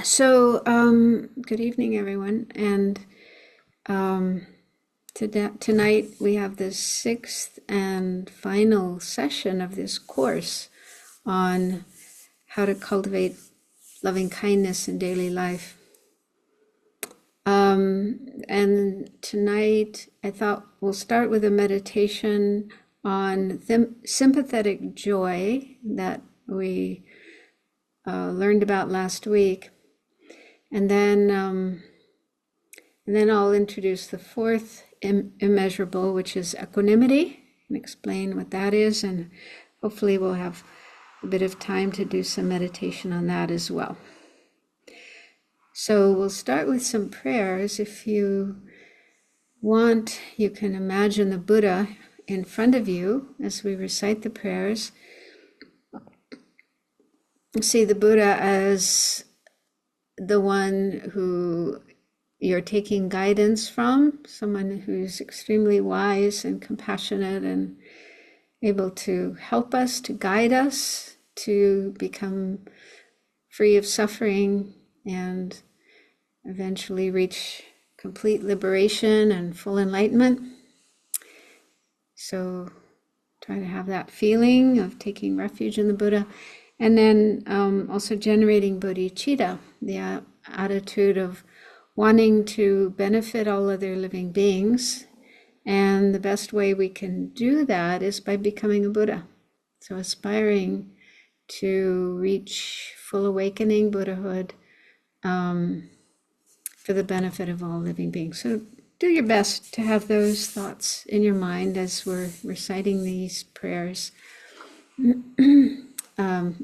So, good evening, everyone. And tonight we have the sixth and final session of this course on how to cultivate loving kindness in daily life. And tonight I thought we'll start with a meditation on sympathetic joy that we learned about last week. And then I'll introduce the fourth immeasurable, which is equanimity, and explain what that is. And hopefully we'll have a bit of time to do some meditation on that as well. So we'll start with some prayers. If you want, you can imagine the Buddha in front of you as we recite the prayers. See the Buddha as the one who you're taking guidance from, someone who's extremely wise and compassionate and able to help us, to guide us, to become free of suffering and eventually reach complete liberation and full enlightenment. So try to have that feeling of taking refuge in the Buddha. And then also generating bodhicitta, the attitude of wanting to benefit all other living beings. And the best way we can do that is by becoming a Buddha. So aspiring to reach full awakening, Buddhahood, for the benefit of all living beings. So do your best to have those thoughts in your mind as we're reciting these prayers.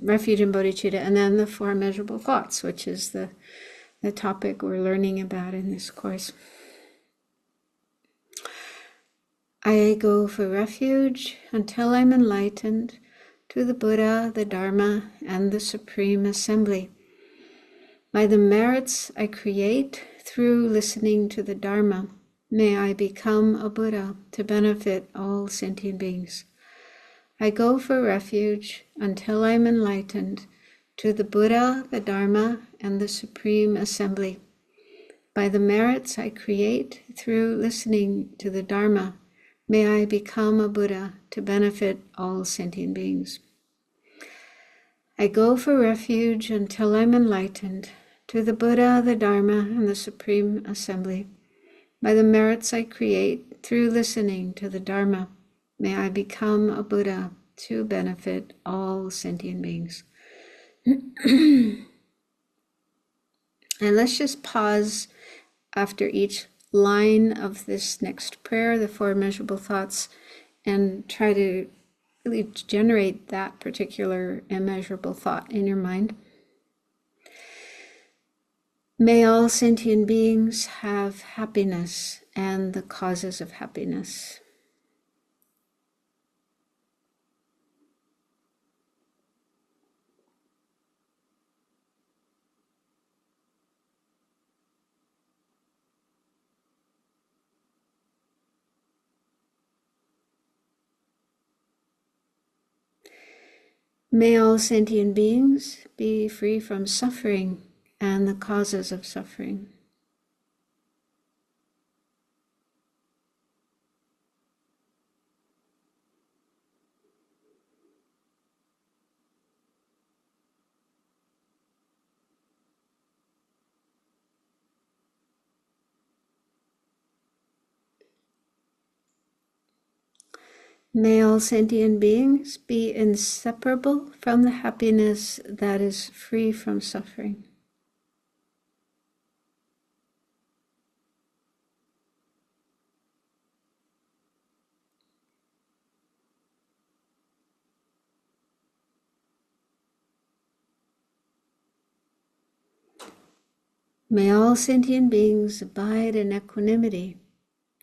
Refuge and bodhicitta, and then the four immeasurable thoughts, which is the topic we're learning about in this course. I go for refuge until I'm enlightened to the Buddha, the Dharma, and the Supreme Assembly. By the merits I create through listening to the Dharma, may I become a Buddha to benefit all sentient beings. I go for refuge until I'm enlightened to the Buddha, the Dharma, and the Supreme Assembly. By the merits I create through listening to the Dharma, may I become a Buddha to benefit all sentient beings. I go for refuge until I'm enlightened to the Buddha, the Dharma, and the Supreme Assembly. By the merits I create through listening to the Dharma, may I become a Buddha to benefit all sentient beings. And let's just pause after each line of this next prayer, the four immeasurable thoughts, and try to really generate that particular immeasurable thought in your mind. May all sentient beings have happiness and the causes of happiness. May all sentient beings be free from suffering and the causes of suffering. May all sentient beings be inseparable from the happiness that is free from suffering. May all sentient beings abide in equanimity,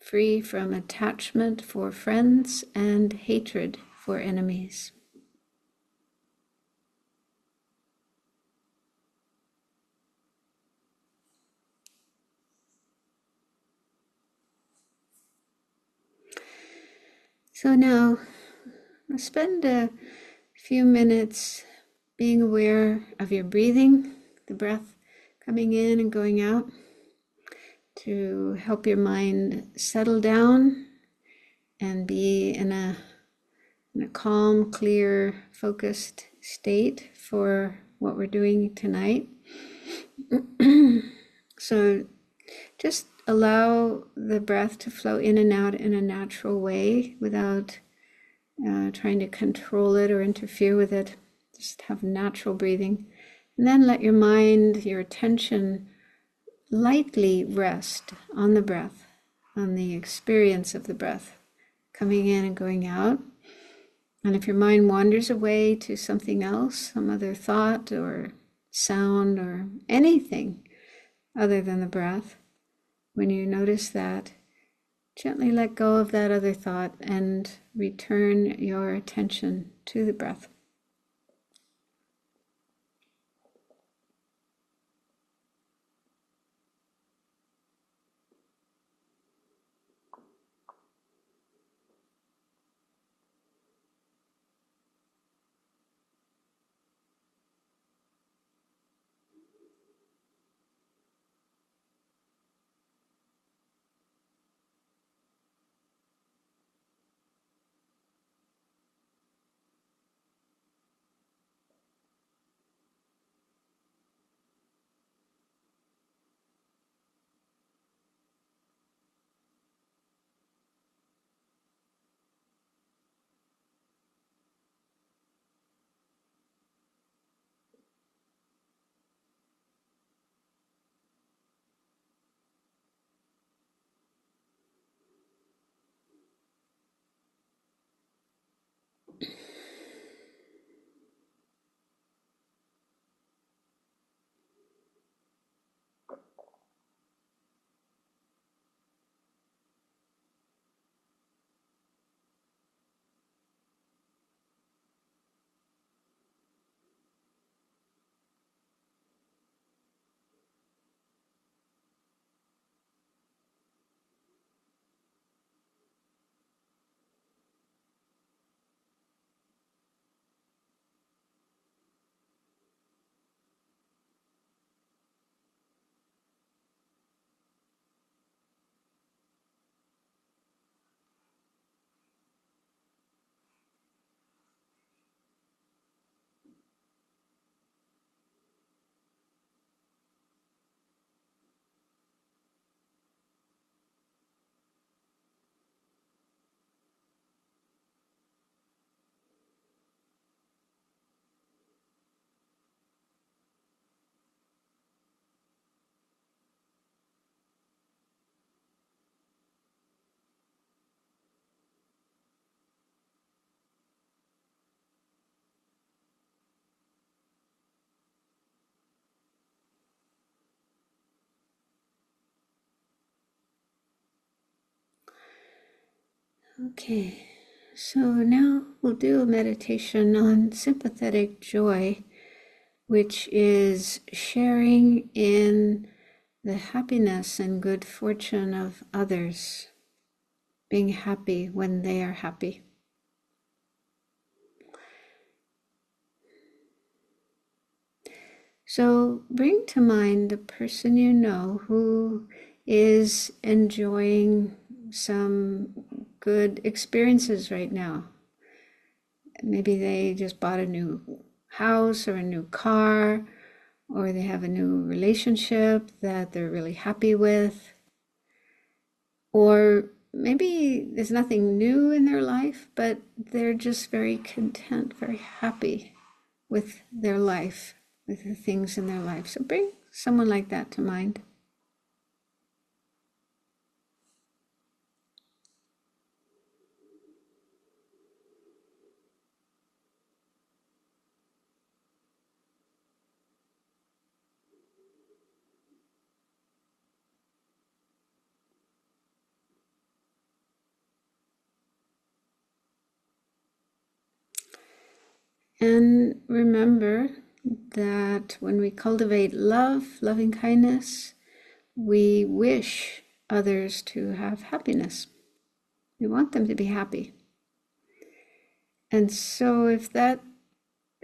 free from attachment for friends and hatred for enemies. So now, spend a few minutes being aware of your breathing, the breath coming in and going out to help your mind settle down and be in a calm, clear, focused state for what we're doing tonight. So just allow the breath to flow in and out in a natural way without trying to control it or interfere with it. Just have natural breathing. And then let your mind, your attention lightly rest on the breath, on the experience of the breath coming in and going out. And if your mind wanders away to something else, some other thought or sound or anything other than the breath, when you notice that, gently let go of that other thought and return your attention to the breath. Okay, so now we'll do a meditation on sympathetic joy, which is sharing in the happiness and good fortune of others, being happy when they are happy. So bring to mind the person you know who is enjoying some good experiences right now. Maybe they just bought a new house or a new car, or they have a new relationship that they're really happy with. Or maybe there's nothing new in their life, but they're just very content, very happy with their life, with the things in their life. So bring someone like that to mind. And remember that when we cultivate love, loving kindness, we wish others to have happiness. We want them to be happy. And so if that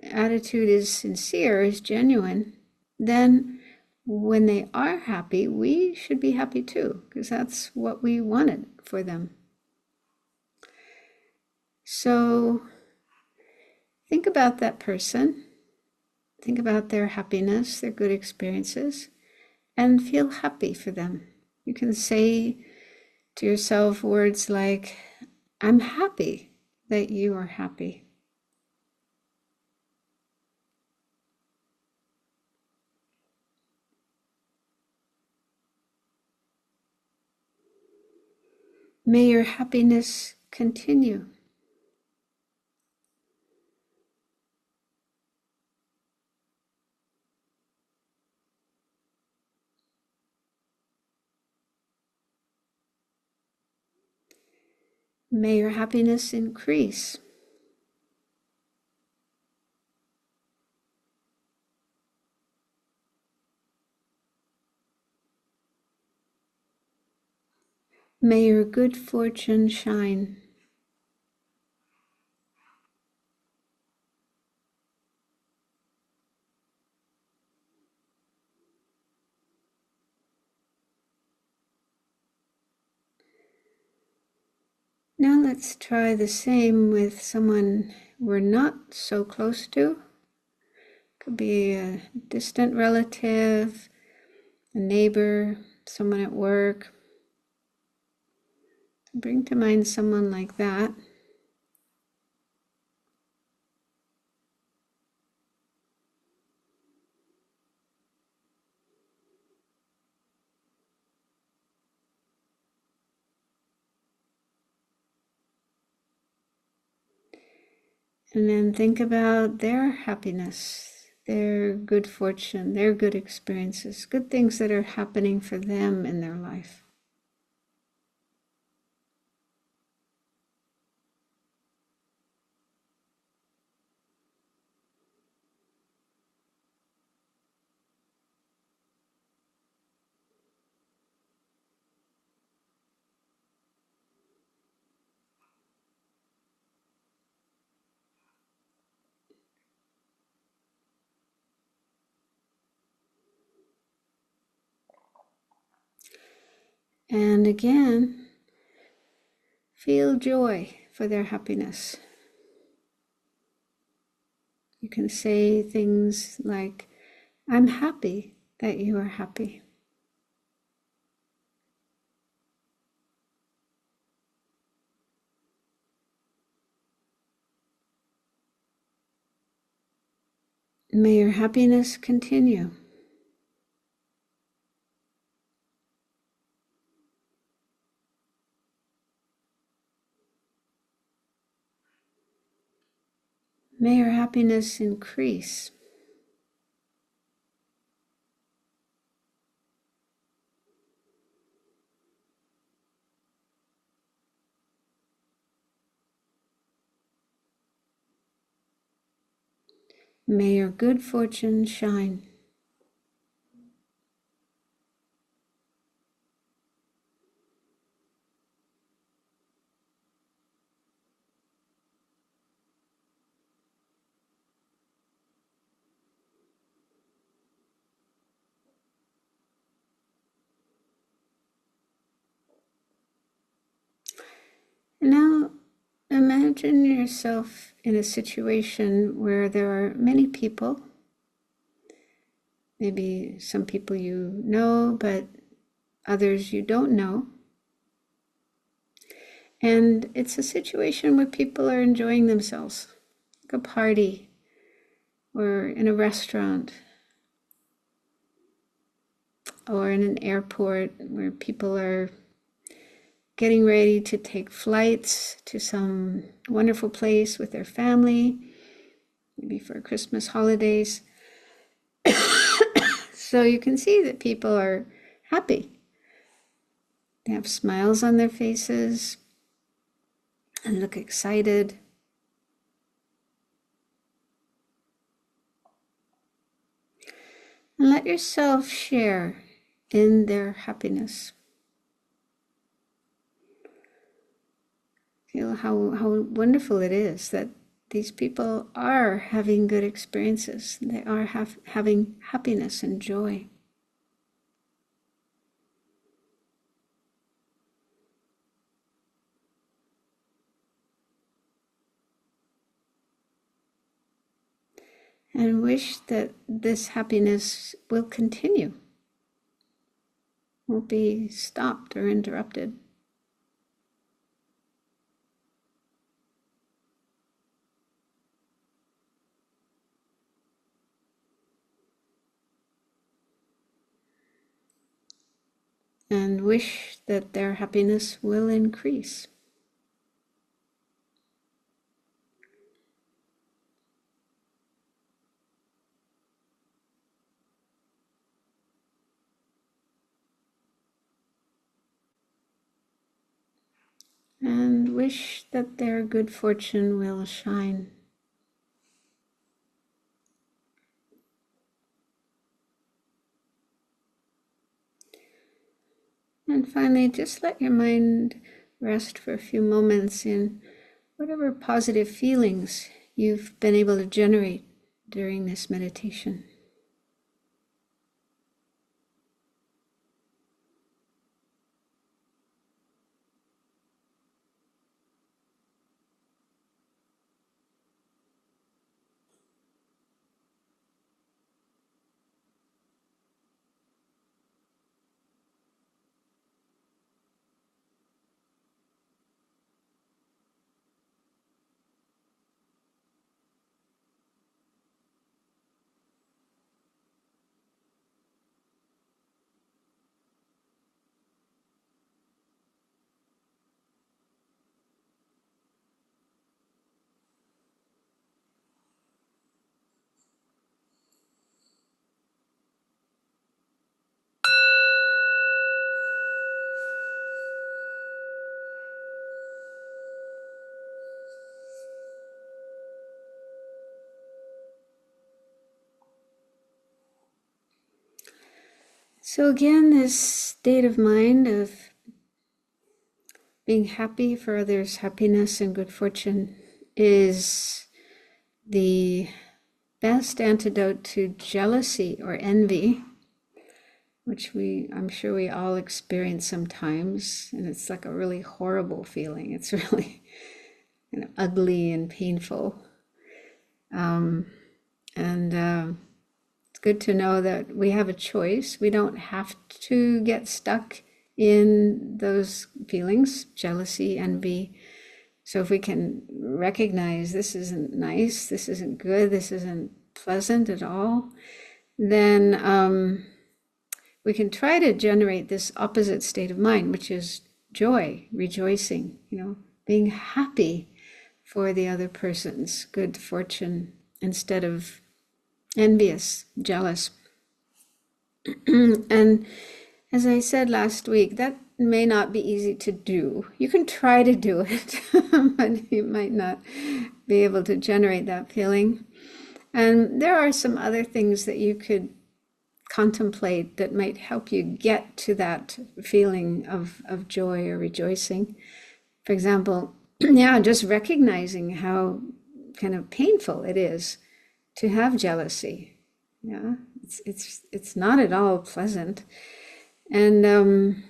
attitude is sincere, is genuine, then when they are happy, we should be happy too, because that's what we wanted for them. So think about that person, think about their happiness, their good experiences, and feel happy for them. You can say to yourself words like, I'm happy that you are happy. May your happiness continue. May your happiness increase. May your good fortune shine. Now let's try the same with someone we're not so close to. Could be a distant relative, a neighbor, someone at work. Bring to mind someone like that. And then think about their happiness, their good fortune, their good experiences, good things that are happening for them in their life. And again, feel joy for their happiness. You can say things like, I'm happy that you are happy. May your happiness continue. May your happiness increase. May your good fortune shine. Now, imagine yourself in a situation where there are many people, maybe some people you know, but others you don't know. And it's a situation where people are enjoying themselves, like a party or in a restaurant or in an airport where people are getting ready to take flights to some wonderful place with their family, maybe for Christmas holidays. So you can see that people are happy. They have smiles on their faces and look excited. And let yourself share in their happiness. Feel how wonderful it is that these people are having good experiences. They are having happiness and joy. and wish that this happiness will continue, won't be stopped or interrupted. And wish that their happiness will increase. And wish that their good fortune will shine. And finally, just let your mind rest for a few moments in whatever positive feelings you've been able to generate during this meditation. So again, this state of mind of being happy for others' happiness and good fortune is the best antidote to jealousy or envy, which I'm sure we all experience sometimes, and it's like a really horrible feeling. It's really ugly and painful. It's good to know that we have a choice. We don't have to get stuck in those feelings, jealousy, envy. So if we can recognize this isn't nice, this isn't good, this isn't pleasant at all, then we can try to generate this opposite state of mind, which is joy, rejoicing, being happy for the other person's good fortune instead of envious, jealous. And as I said last week, that may not be easy to do. You can try to do it, but you might not be able to generate that feeling. And there are some other things that you could contemplate that might help you get to that feeling of joy or rejoicing. For example, just recognizing how kind of painful it is to have jealousy. It's not at all pleasant. And on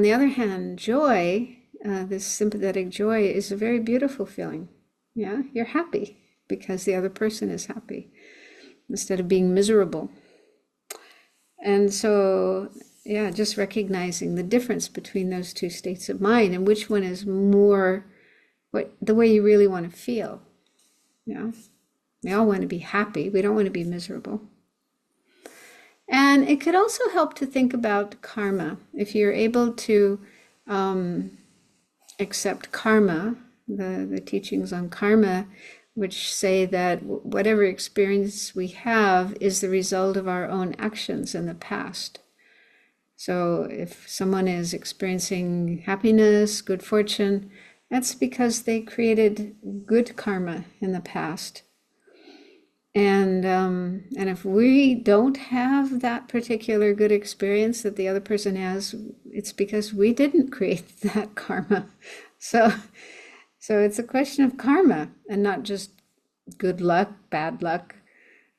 the other hand, joy, this sympathetic joy, is a very beautiful feeling. You're happy because the other person is happy instead of being miserable. And so, just recognizing the difference between those two states of mind and which one is more the way you really want to feel. We all want to be happy. We don't want to be miserable. And it could also help to think about karma. If you're able to accept karma, the teachings on karma, which say that whatever experience we have is the result of our own actions in the past. So if someone is experiencing happiness, good fortune, that's because they created good karma in the past. And if we don't have that particular good experience that the other person has, it's because we didn't create that karma. So it's a question of karma and not just good luck, bad luck,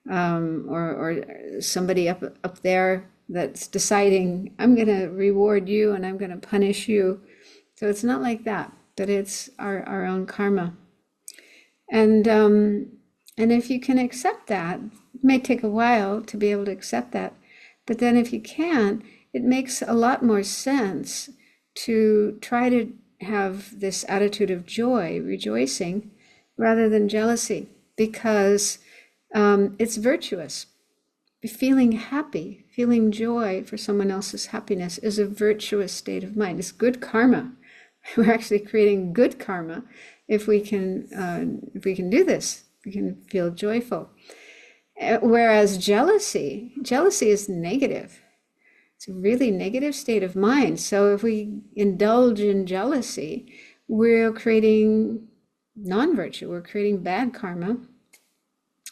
or somebody up there that's deciding, I'm going to reward you and I'm going to punish you. So it's not like that, but it's our own karma. And if you can accept that, it may take a while to be able to accept that, but then if you can, it makes a lot more sense to try to have this attitude of joy, rejoicing, rather than jealousy, because it's virtuous. Feeling happy, feeling joy for someone else's happiness is a virtuous state of mind. It's good karma. We're actually creating good karma if we can do this. We can feel joyful. Whereas jealousy is negative. It's a really negative state of mind. So if we indulge in jealousy, we're creating non-virtue. We're creating bad karma.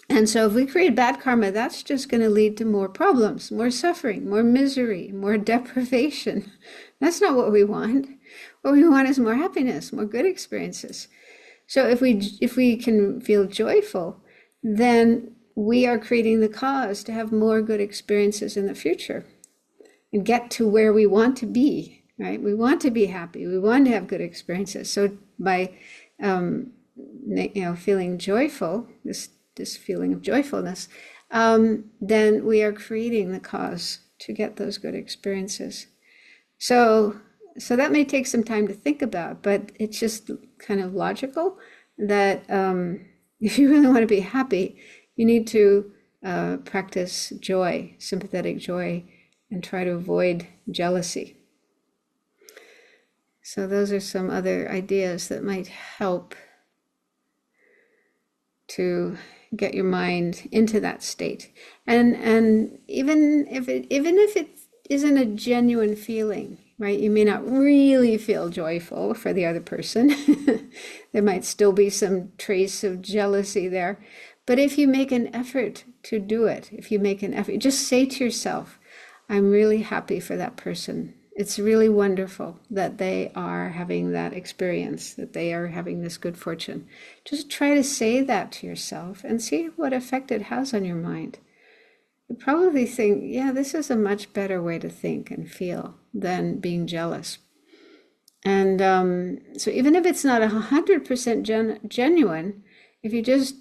And so if we create bad karma, that's just going to lead to more problems, more suffering, more misery, more deprivation. That's not what we want. What we want is more happiness, more good experiences. So if we can feel joyful, then we are creating the cause to have more good experiences in the future and get to where we want to be, right? We want to be happy. We want to have good experiences. So by feeling joyful, this feeling of joyfulness, then we are creating the cause to get those good experiences. So that may take some time to think about, but it's just kind of logical that if you really want to be happy, you need to practice joy, sympathetic joy, and try to avoid jealousy. So those are some other ideas that might help to get your mind into that state. And even if it isn't a genuine feeling, right? You may not really feel joyful for the other person. There might still be some trace of jealousy there. But if you make an effort to do it, if you make an effort, just say to yourself, I'm really happy for that person. It's really wonderful that they are having that experience, that they are having this good fortune. Just try to say that to yourself and see what effect it has on your mind. You probably think, yeah, this is a much better way to think and feel than being jealous. And so even if it's not 100% genuine, if you just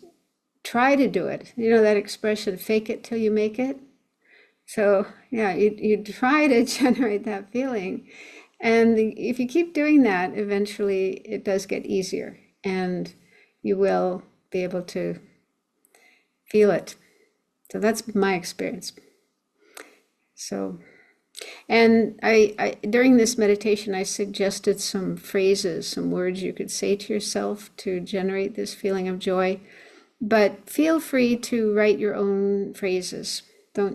try to do it, you know that expression, fake it till you make it? So yeah, you try to generate that feeling. And if you keep doing that, eventually it does get easier and you will be able to feel it. So that's my experience. So, and I during this meditation, I suggested some phrases, some words you could say to yourself to generate this feeling of joy, but feel free to write your own phrases.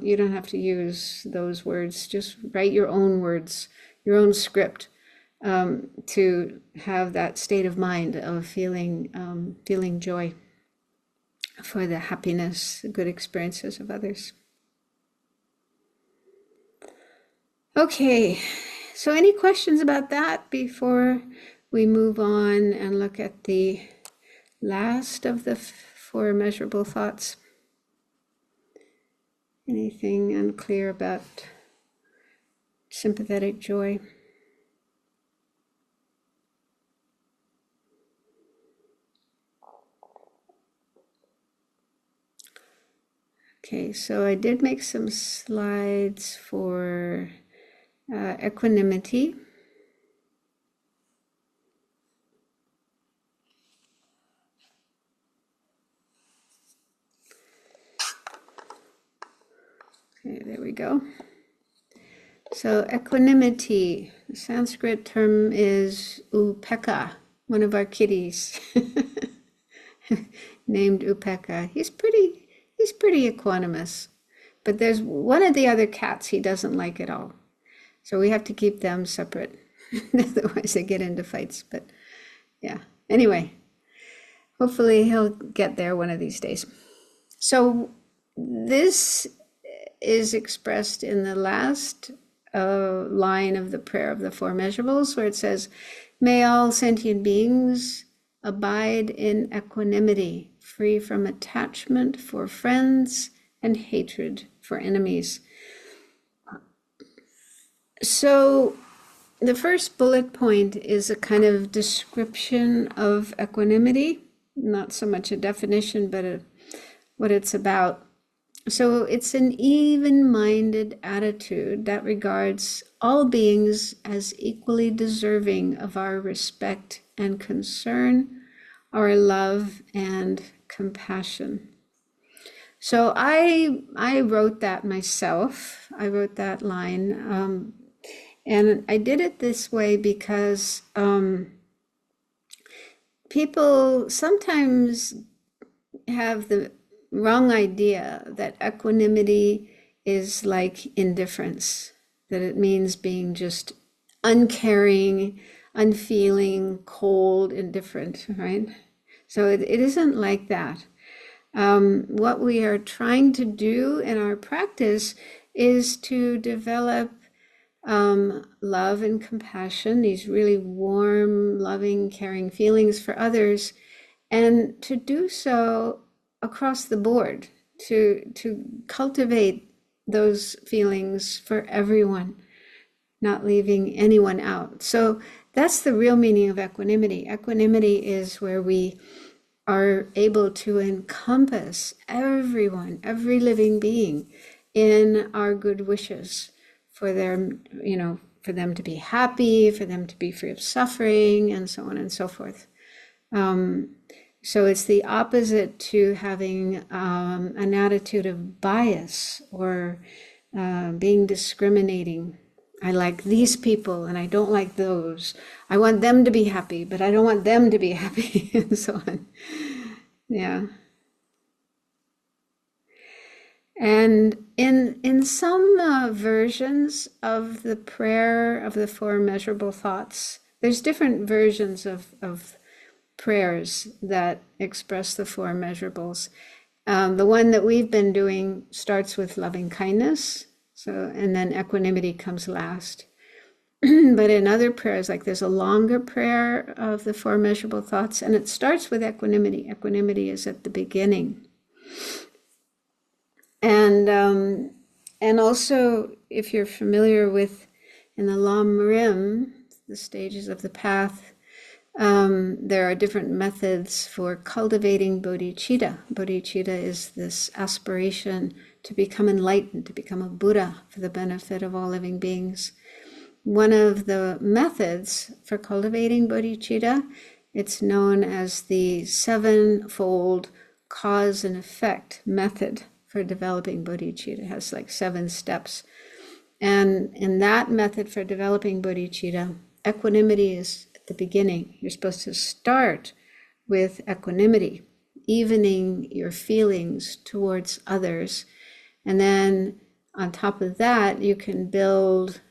You don't have to use those words, just write your own words, your own script, to have that state of mind of feeling joy for the happiness, good experiences of others. Okay, so any questions about that before we move on and look at the last of the 4 immeasurable thoughts? Anything unclear about sympathetic joy? Okay, so I did make some slides for equanimity. Okay, there we go. So equanimity, the Sanskrit term is Upeka, one of our kitties named Upeka. He's pretty equanimous, but there's one of the other cats he doesn't like at all. So we have to keep them separate. Otherwise they get into fights, but yeah. Anyway, hopefully he'll get there one of these days. So this is expressed in the last line of the prayer of the 4 measurables, where it says, may all sentient beings abide in equanimity, free from attachment for friends and hatred for enemies. So the first bullet point is a kind of description of equanimity. not so much a definition, but what it's about. So it's an even-minded attitude that regards all beings as equally deserving of our respect and concern, our love and compassion. So I wrote that myself. I wrote that line, and I did it this way because people sometimes have the wrong idea that equanimity is like indifference, that it means being just uncaring, unfeeling, cold, indifferent, right? So it isn't like that. What we are trying to do in our practice is to develop love and compassion, these really warm, loving, caring feelings for others, and to do so across the board, to cultivate those feelings for everyone, not leaving anyone out. So that's the real meaning of equanimity. Equanimity is where we are able to encompass everyone, every living being, in our good wishes for their, for them to be happy, for them to be free of suffering, and so on and so forth. So it's the opposite to having an attitude of bias or being discriminating. I like these people and I don't like those. I want them to be happy, but I don't want them to be happy, and so on. Yeah. And in some versions of the prayer of the four measurable thoughts, there's different versions of prayers that express the four measurables. The one that we've been doing starts with loving kindness, and then equanimity comes last. But in other prayers, like there's a longer prayer of the four measurable thoughts, and it starts with equanimity. Equanimity is at the beginning. And also, if you're familiar with, in the Lam Rim, the stages of the path, there are different methods for cultivating bodhicitta. Bodhicitta is this aspiration to become enlightened, to become a Buddha for the benefit of all living beings. One of the methods for cultivating bodhicitta, it's known as the sevenfold cause and effect method for developing bodhicitta. It has like 7 steps. And in that method for developing bodhicitta, equanimity is at the beginning. You're supposed to start with equanimity, evening your feelings towards others. And then on top of that, you can build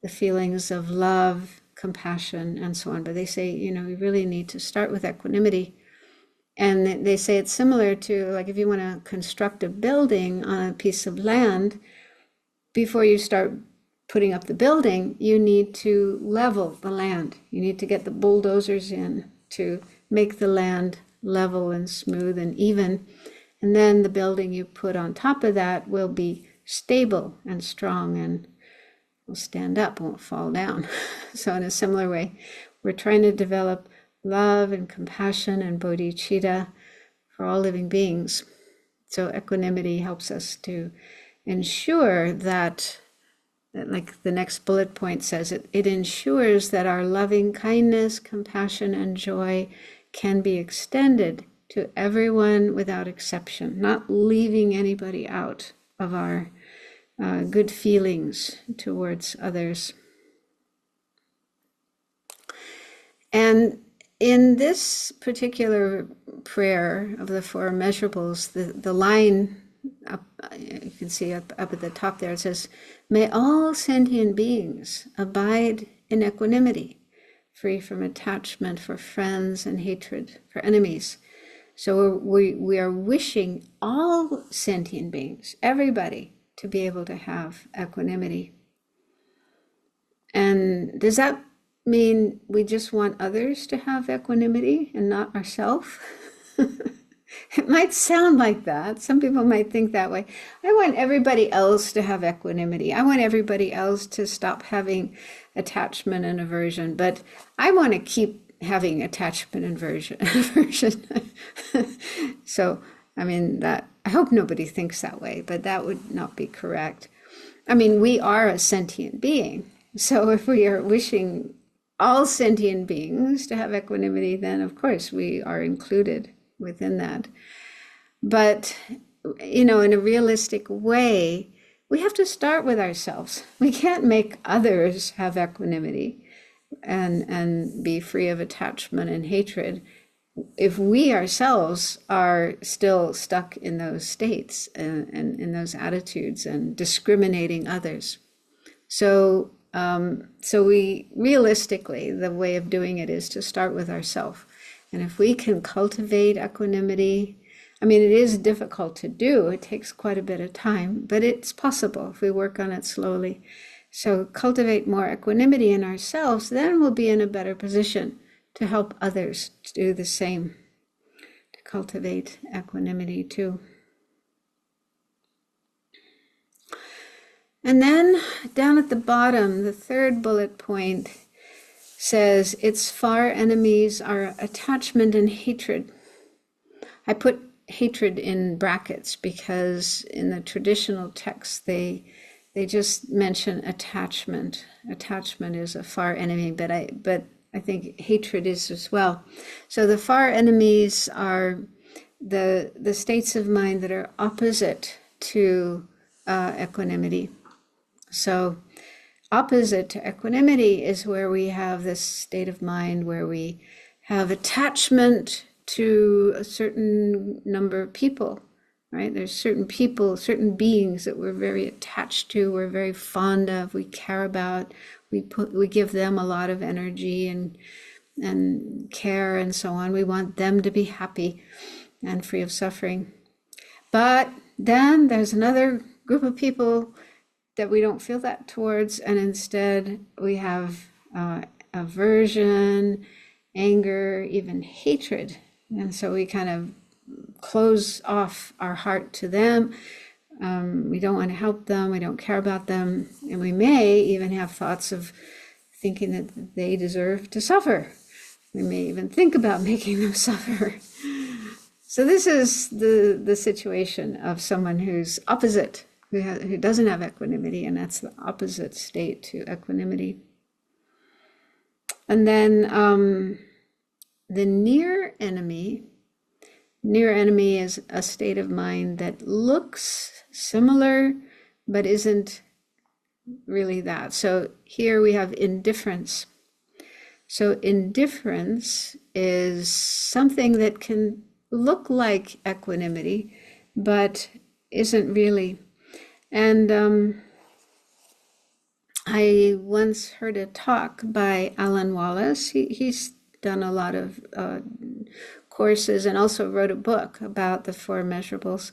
the feelings of love, compassion, and so on. But they say, you really need to start with equanimity. And they say it's similar to, like, if you want to construct a building on a piece of land, before you start putting up the building, you need to level the land. You need to get the bulldozers in to make the land level and smooth and even. And then the building you put on top of that will be stable and strong and will stand up, won't fall down. So in a similar way, we're trying to develop love and compassion and bodhicitta for all living beings. So equanimity helps us to ensure that, like the next bullet point says, it ensures that our loving kindness, compassion, and joy can be extended to everyone without exception, not leaving anybody out of our good feelings towards others. And in this particular prayer of the four measurables, the line up, you can see up at the top there, it says, "May all sentient beings abide in equanimity, free from attachment for friends and hatred for enemies." So we are wishing all sentient beings, everybody, to be able to have equanimity. And does that mean we just want others to have equanimity and not ourselves? It might sound like that. Some people might think that way. I want everybody else to have equanimity. I want everybody else to stop having attachment and aversion, but I want to keep having attachment and aversion. So, I mean, that I hope nobody thinks that way, but that would not be correct. I mean, we are a sentient being. So if we are wishing all sentient beings to have equanimity, then of course we are included within that. But, in a realistic way, we have to start with ourselves. We can't make others have equanimity and be free of attachment and hatred if we ourselves are still stuck in those states and in those attitudes and discriminating others. So we realistically, the way of doing it is to start with ourselves. And if we can cultivate equanimity, I mean, it is difficult to do. It takes quite a bit of time, but it's possible if we work on it slowly. So cultivate more equanimity in ourselves, then we'll be in a better position to help others to do the same, to cultivate equanimity too. And then down at the bottom, the third bullet point says, its far enemies are attachment and hatred. I put hatred in brackets because in the traditional texts, they just mention attachment. Attachment is a far enemy, but I think hatred is as well. So the far enemies are the states of mind that are opposite to equanimity. So opposite to equanimity is where we have this state of mind where we have attachment to a certain number of people, right? There's certain people, certain beings that we're very attached to, we're very fond of, we care about, we give them a lot of energy and care and so on. We want them to be happy and free of suffering. But then there's another group of people that we don't feel that towards, and instead we have aversion, anger, even hatred. And so we kind of close off our heart to them. We don't want to help them, we don't care about them, and we may even have thoughts of thinking that they deserve to suffer. We may even think about making them suffer. So this is the situation of someone who's opposite, who doesn't have equanimity, and that's the opposite state to equanimity. And then the near enemy is a state of mind that looks similar, but isn't really that. So here we have indifference. So indifference is something that can look like equanimity, but isn't really. And I once heard a talk by Alan Wallace. He's done a lot of courses and also wrote a book about the four measurables.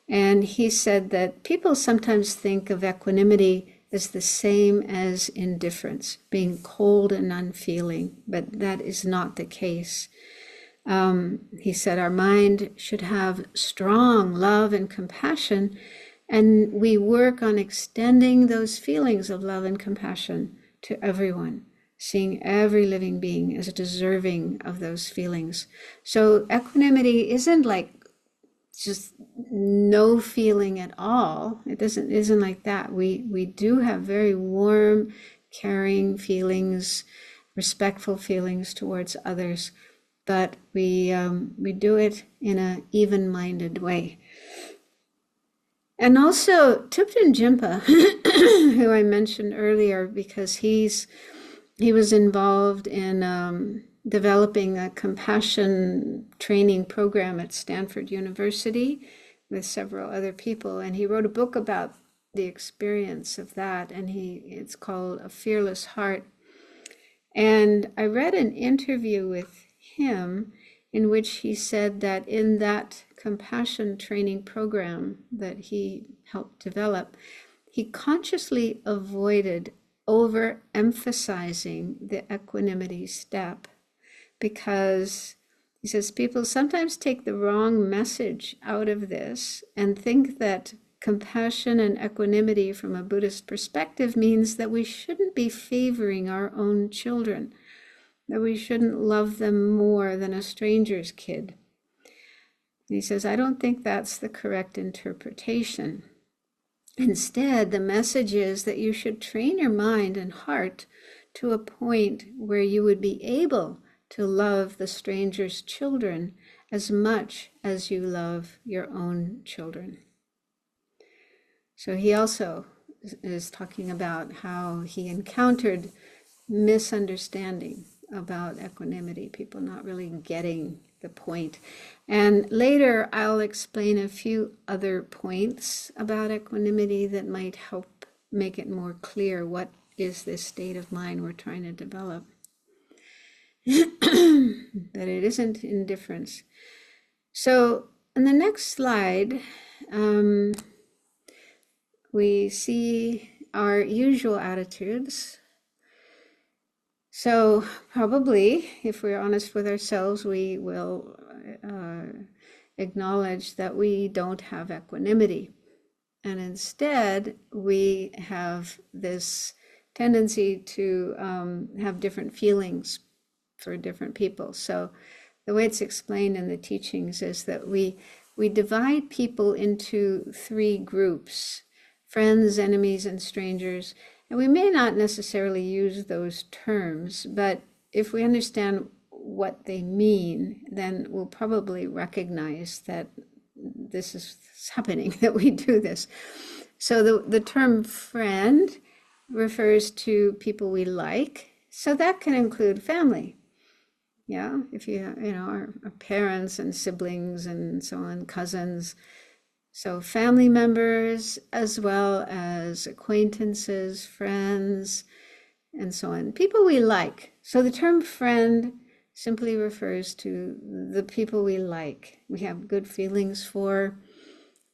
And he said that people sometimes think of equanimity as the same as indifference, being cold and unfeeling, but that is not the case. He said our mind should have strong love and compassion, and we work on extending those feelings of love and compassion to everyone, seeing every living being as deserving of those feelings. So equanimity isn't like just no feeling at all. It isn't like that. We do have very warm, caring feelings, respectful feelings towards others, but we do it in an even-minded way. And also Thupten Jinpa, who I mentioned earlier, because he was involved in developing a compassion training program at Stanford University with several other people, and he wrote a book about the experience of that, and it's called A Fearless Heart. And I read an interview with him in which he said that in that compassion training program that he helped develop, he consciously avoided overemphasizing the equanimity step, because he says people sometimes take the wrong message out of this and think that compassion and equanimity from a Buddhist perspective means that we shouldn't be favoring our own children. that we shouldn't love them more than a stranger's kid. And he says, I don't think that's the correct interpretation. Instead, the message is that you should train your mind and heart to a point where you would be able to love the stranger's children as much as you love your own children. So he also is talking about how he encountered misunderstanding about equanimity, people not really getting the point. And later I'll explain a few other points about equanimity that might help make it more clear what is this state of mind we're trying to develop. That it isn't indifference. So in the next slide, we see our usual attitudes. So probably, if we're honest with ourselves, we will acknowledge that we don't have equanimity. And instead, we have this tendency to have different feelings for different people. So the way it's explained in the teachings is that we divide people into 3 groups: friends, enemies, and strangers. And we may not necessarily use those terms, but if we understand what they mean, then we'll probably recognize that this is happening, that we do this. So the term friend refers to people we like. So that can include family. Yeah, if our parents and siblings and so on, cousins. So family members, as well as acquaintances, friends, and so on. People we like. So the term friend simply refers to the people we like, we have good feelings for,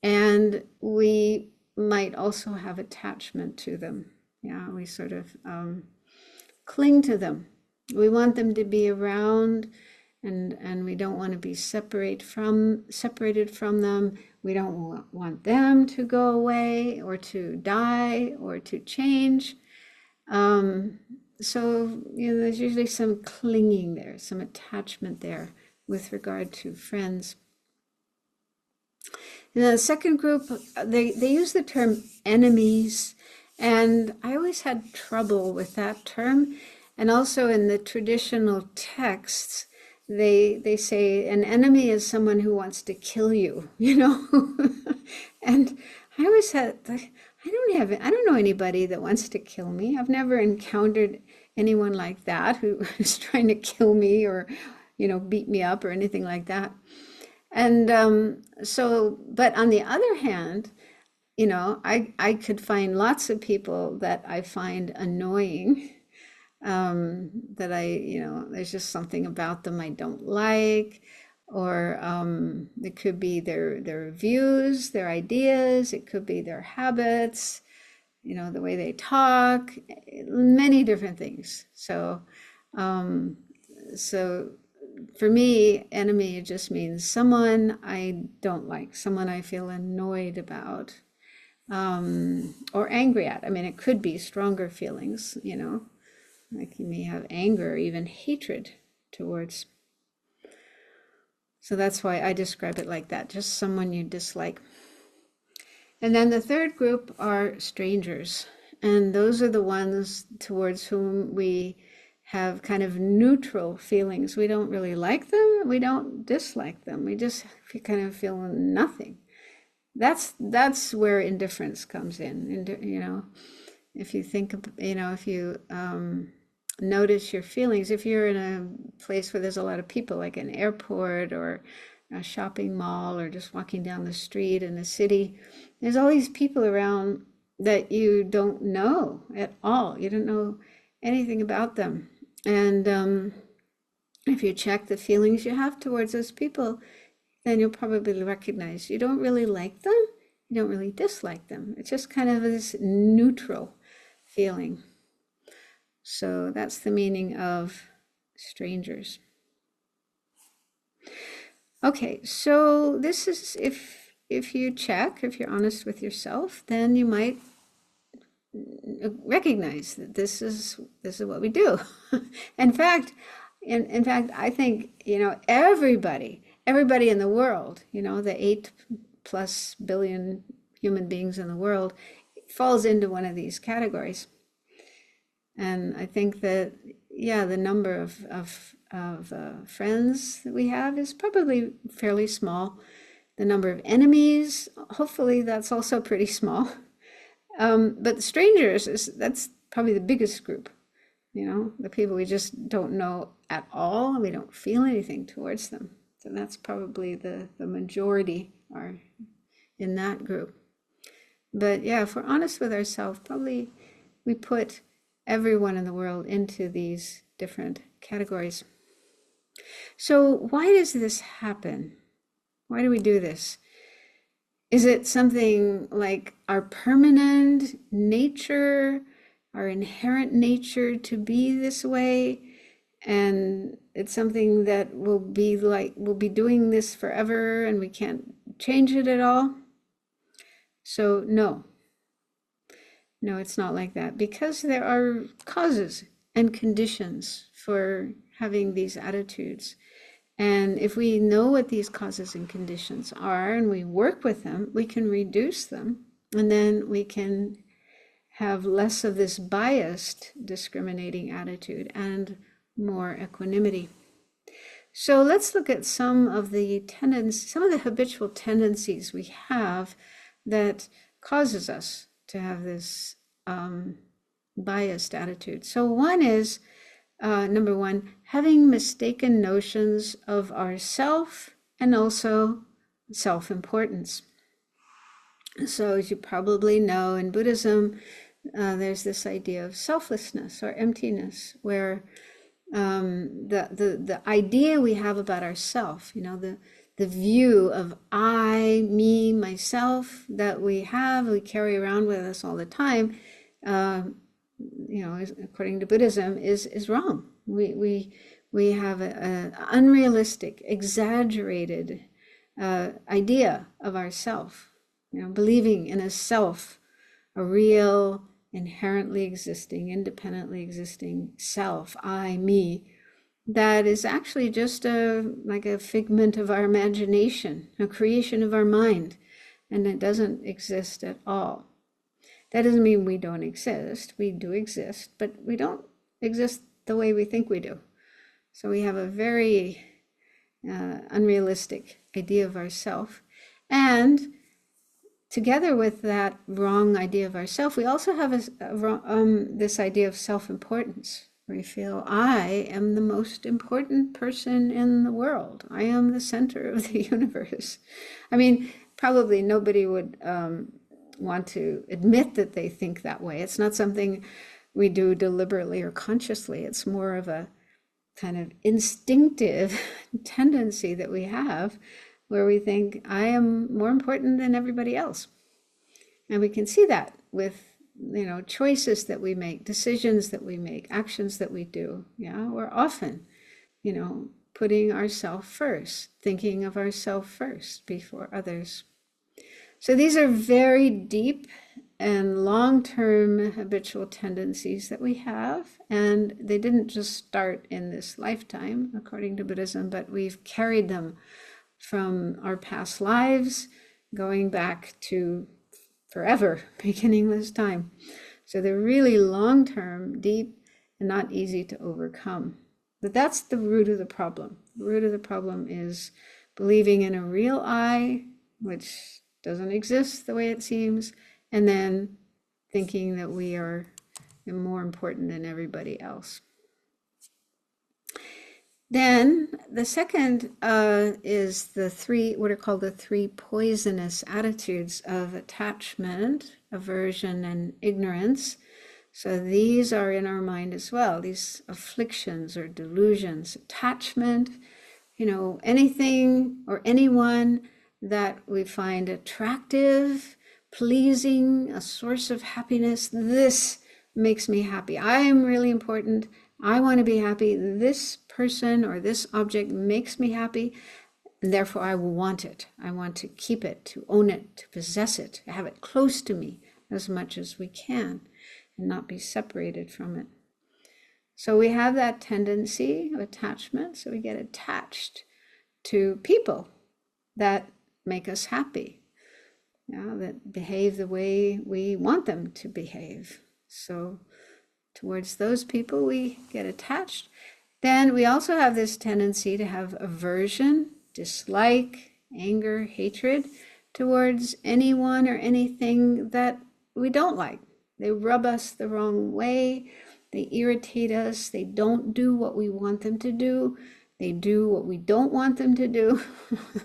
and we might also have attachment to them. Yeah, we sort of cling to them. We want them to be around, and we don't want to be separated from them. We don't want them to go away or to die or to change. So there's usually some clinging there, some attachment there with regard to friends. In the second group, they use the term enemies, and I always had trouble with that term. And also in the traditional texts, they say an enemy is someone who wants to kill you, And I always had, I don't know anybody that wants to kill me. I've never encountered anyone like that who is trying to kill me or, beat me up or anything like that. And but on the other hand, I could find lots of people that I find annoying. That there's just something about them I don't like, or it could be their views, their ideas, it could be their habits, the way they talk, many different things. So for me, enemy just means someone I don't like, someone I feel annoyed about, or angry at. I mean, it could be stronger feelings, like you may have anger or even hatred towards. So that's why I describe it like that, just someone you dislike. And then the third group are strangers. And those are the ones towards whom we have kind of neutral feelings. We don't really like them. We don't dislike them. We just kind of feel nothing. That's where indifference comes in. If you think, if you notice your feelings, if you're in a place where there's a lot of people, like an airport or a shopping mall or just walking down the street in a city, there's all these people around that you don't know at all. You don't know anything about them. And if you check the feelings you have towards those people, then you'll probably recognize you don't really like them, you don't really dislike them. It's just kind of this neutral feeling. So that's the meaning of strangers. Okay, so this is, if you check, if you're honest with yourself, then you might recognize that this is what we do. In fact, in fact, I think, everybody in the world, the 8+ billion human beings in the world, falls into one of these categories. And I think that, yeah, the number of friends that we have is probably fairly small. The number of enemies, hopefully that's also pretty small. But strangers, that's probably the biggest group. The people we just don't know at all, and we don't feel anything towards them. So that's probably the majority are in that group. But yeah, if we're honest with ourselves, probably we put everyone in the world into these different categories. So why does this happen? Why do we do this? Is it something like our permanent nature, our inherent nature to be this way? And it's something that we'll be doing this forever and we can't change it at all? So no, it's not like that, because there are causes and conditions for having these attitudes. And if we know what these causes and conditions are and we work with them, we can reduce them, and then we can have less of this biased, discriminating attitude and more equanimity. So let's look at some of the habitual tendencies we have that causes us to have this biased attitude. So one is, number one, having mistaken notions of ourself and also self-importance. So as you probably know, in Buddhism, there's this idea of selflessness or emptiness, where the idea we have about ourself, the view of I, me, myself that we carry around with us all the time, according to Buddhism, is wrong. We have an unrealistic, exaggerated idea of ourself. Believing in a self, a real, inherently existing, independently existing self, I, me, that is actually just like a figment of our imagination, a creation of our mind, and it doesn't exist at all. That doesn't mean we don't exist. We do exist, but we don't exist the way we think we do. So we have a very unrealistic idea of ourself. And together with that wrong idea of ourself, we also have this idea of self-importance. We feel I am the most important person in the world. I am the center of the universe. I mean, probably nobody would want to admit that they think that way. It's not something we do deliberately or consciously. It's more of a kind of instinctive tendency that we have, where we think I am more important than everybody else. And we can see that with choices that we make, decisions that we make, actions that we do. Yeah, we're often, putting ourselves first, thinking of ourselves first before others. So these are very deep and long-term habitual tendencies that we have, and they didn't just start in this lifetime, according to Buddhism, but we've carried them from our past lives, going back to forever, beginningless time. So they're really long-term, deep, and not easy to overcome. But that's the root of the problem. The root of the problem is believing in a real I, which doesn't exist the way it seems, and then thinking that we are more important than everybody else. Then the second is what are called the three poisonous attitudes of attachment, aversion, and ignorance. So these are in our mind as well, these afflictions or delusions. Attachment, anything or anyone that we find attractive, pleasing, a source of happiness. This makes me happy. I am really important. I want to be happy. This person or this object makes me happy, and therefore I want it. I want to keep it, to own it, to possess it, to have it close to me as much as we can, and not be separated from it. So we have that tendency of attachment. So we get attached to people that make us happy, that behave the way we want them to behave. So towards those people, we get attached. Then we also have this tendency to have aversion, dislike, anger, hatred towards anyone or anything that we don't like. They rub us the wrong way. They irritate us. They don't do what we want them to do. They do what we don't want them to do.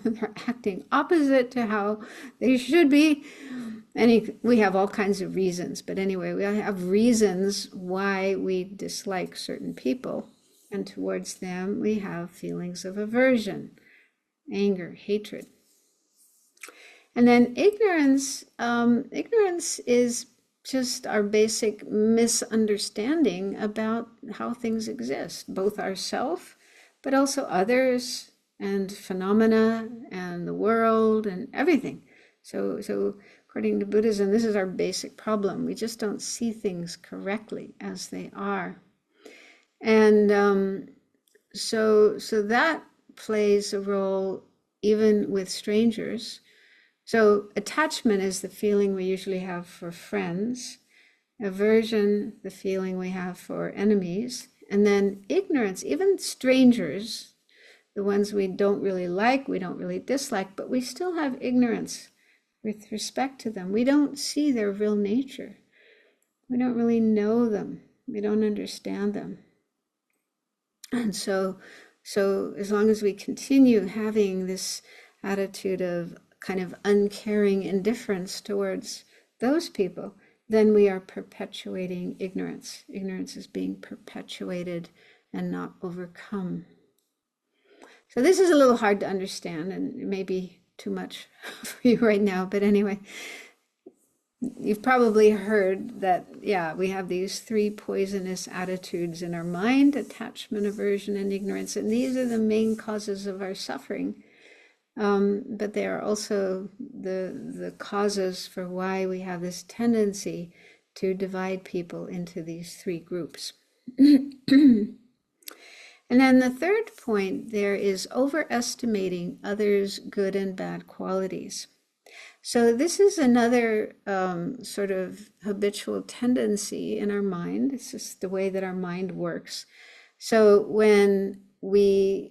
They're acting opposite to how they should be. And we have all kinds of reasons. But anyway, we have reasons why we dislike certain people. And towards them, we have feelings of aversion, anger, hatred. And then ignorance. Ignorance is just our basic misunderstanding about how things exist, both ourselves, but also others and phenomena and the world and everything. So according to Buddhism, this is our basic problem. We just don't see things correctly as they are. And so that plays a role even with strangers. So attachment is the feeling we usually have for friends, aversion, the feeling we have for enemies, and then ignorance, even strangers, the ones we don't really like, we don't really dislike, but we still have ignorance with respect to them. We don't see their real nature. We don't really know them. We don't understand them. And so as long as we continue having this attitude of kind of uncaring indifference towards those people, then we are perpetuating ignorance. Ignorance is being perpetuated and not overcome. So this is a little hard to understand, and it may be too much for you right now, but anyway, you've probably heard that, we have these three poisonous attitudes in our mind: attachment, aversion, and ignorance, and these are the main causes of our suffering. But they are also the causes for why we have this tendency to divide people into these three groups. And then the third point there is overestimating others' good and bad qualities. So this is another sort of habitual tendency in our mind. It's just the way that our mind works. So when we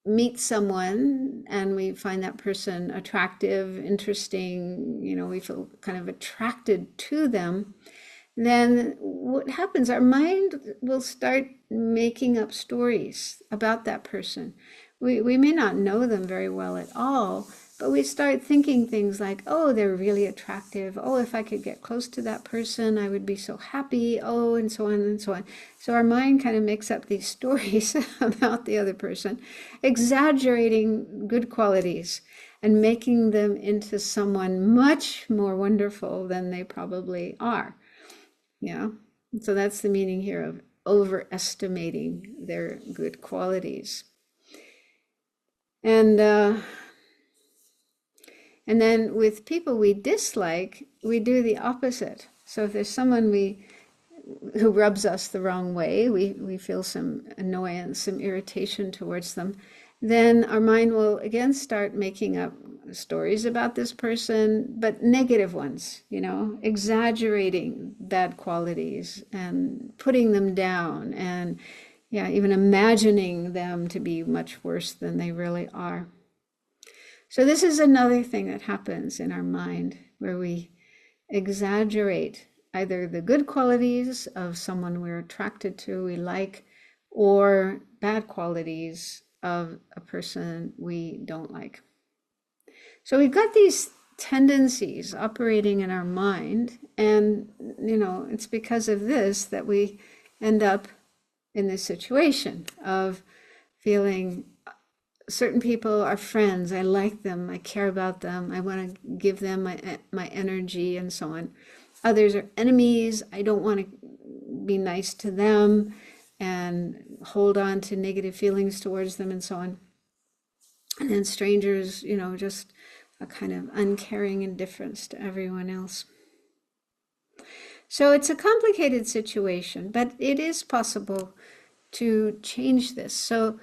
meet someone and we find that person attractive, interesting, we feel kind of attracted to them, then what happens, our mind will start making up stories about that person. We may not know them very well at all, but we start thinking things like, oh, they're really attractive. Oh, if I could get close to that person, I would be so happy. Oh, and so on and so on. So our mind kind of makes up these stories about the other person, exaggerating good qualities and making them into someone much more wonderful than they probably are. So that's the meaning here of overestimating their good qualities. And then with people we dislike, we do the opposite. So if there's someone who rubs us the wrong way, we feel some annoyance, some irritation towards them, then our mind will again start making up stories about this person, but negative ones, exaggerating bad qualities and putting them down, and even imagining them to be much worse than they really are. So this is another thing that happens in our mind, where we exaggerate either the good qualities of someone we're attracted to, we like, or bad qualities of a person we don't like. So we've got these tendencies operating in our mind, and it's because of this that we end up in this situation of feeling certain people are friends, I like them, I care about them, I want to give them my energy, and so on. Others are enemies, I don't want to be nice to them and hold on to negative feelings towards them, and so on. And then strangers, just a kind of uncaring indifference to everyone else. So it's a complicated situation, but it is possible to change this. So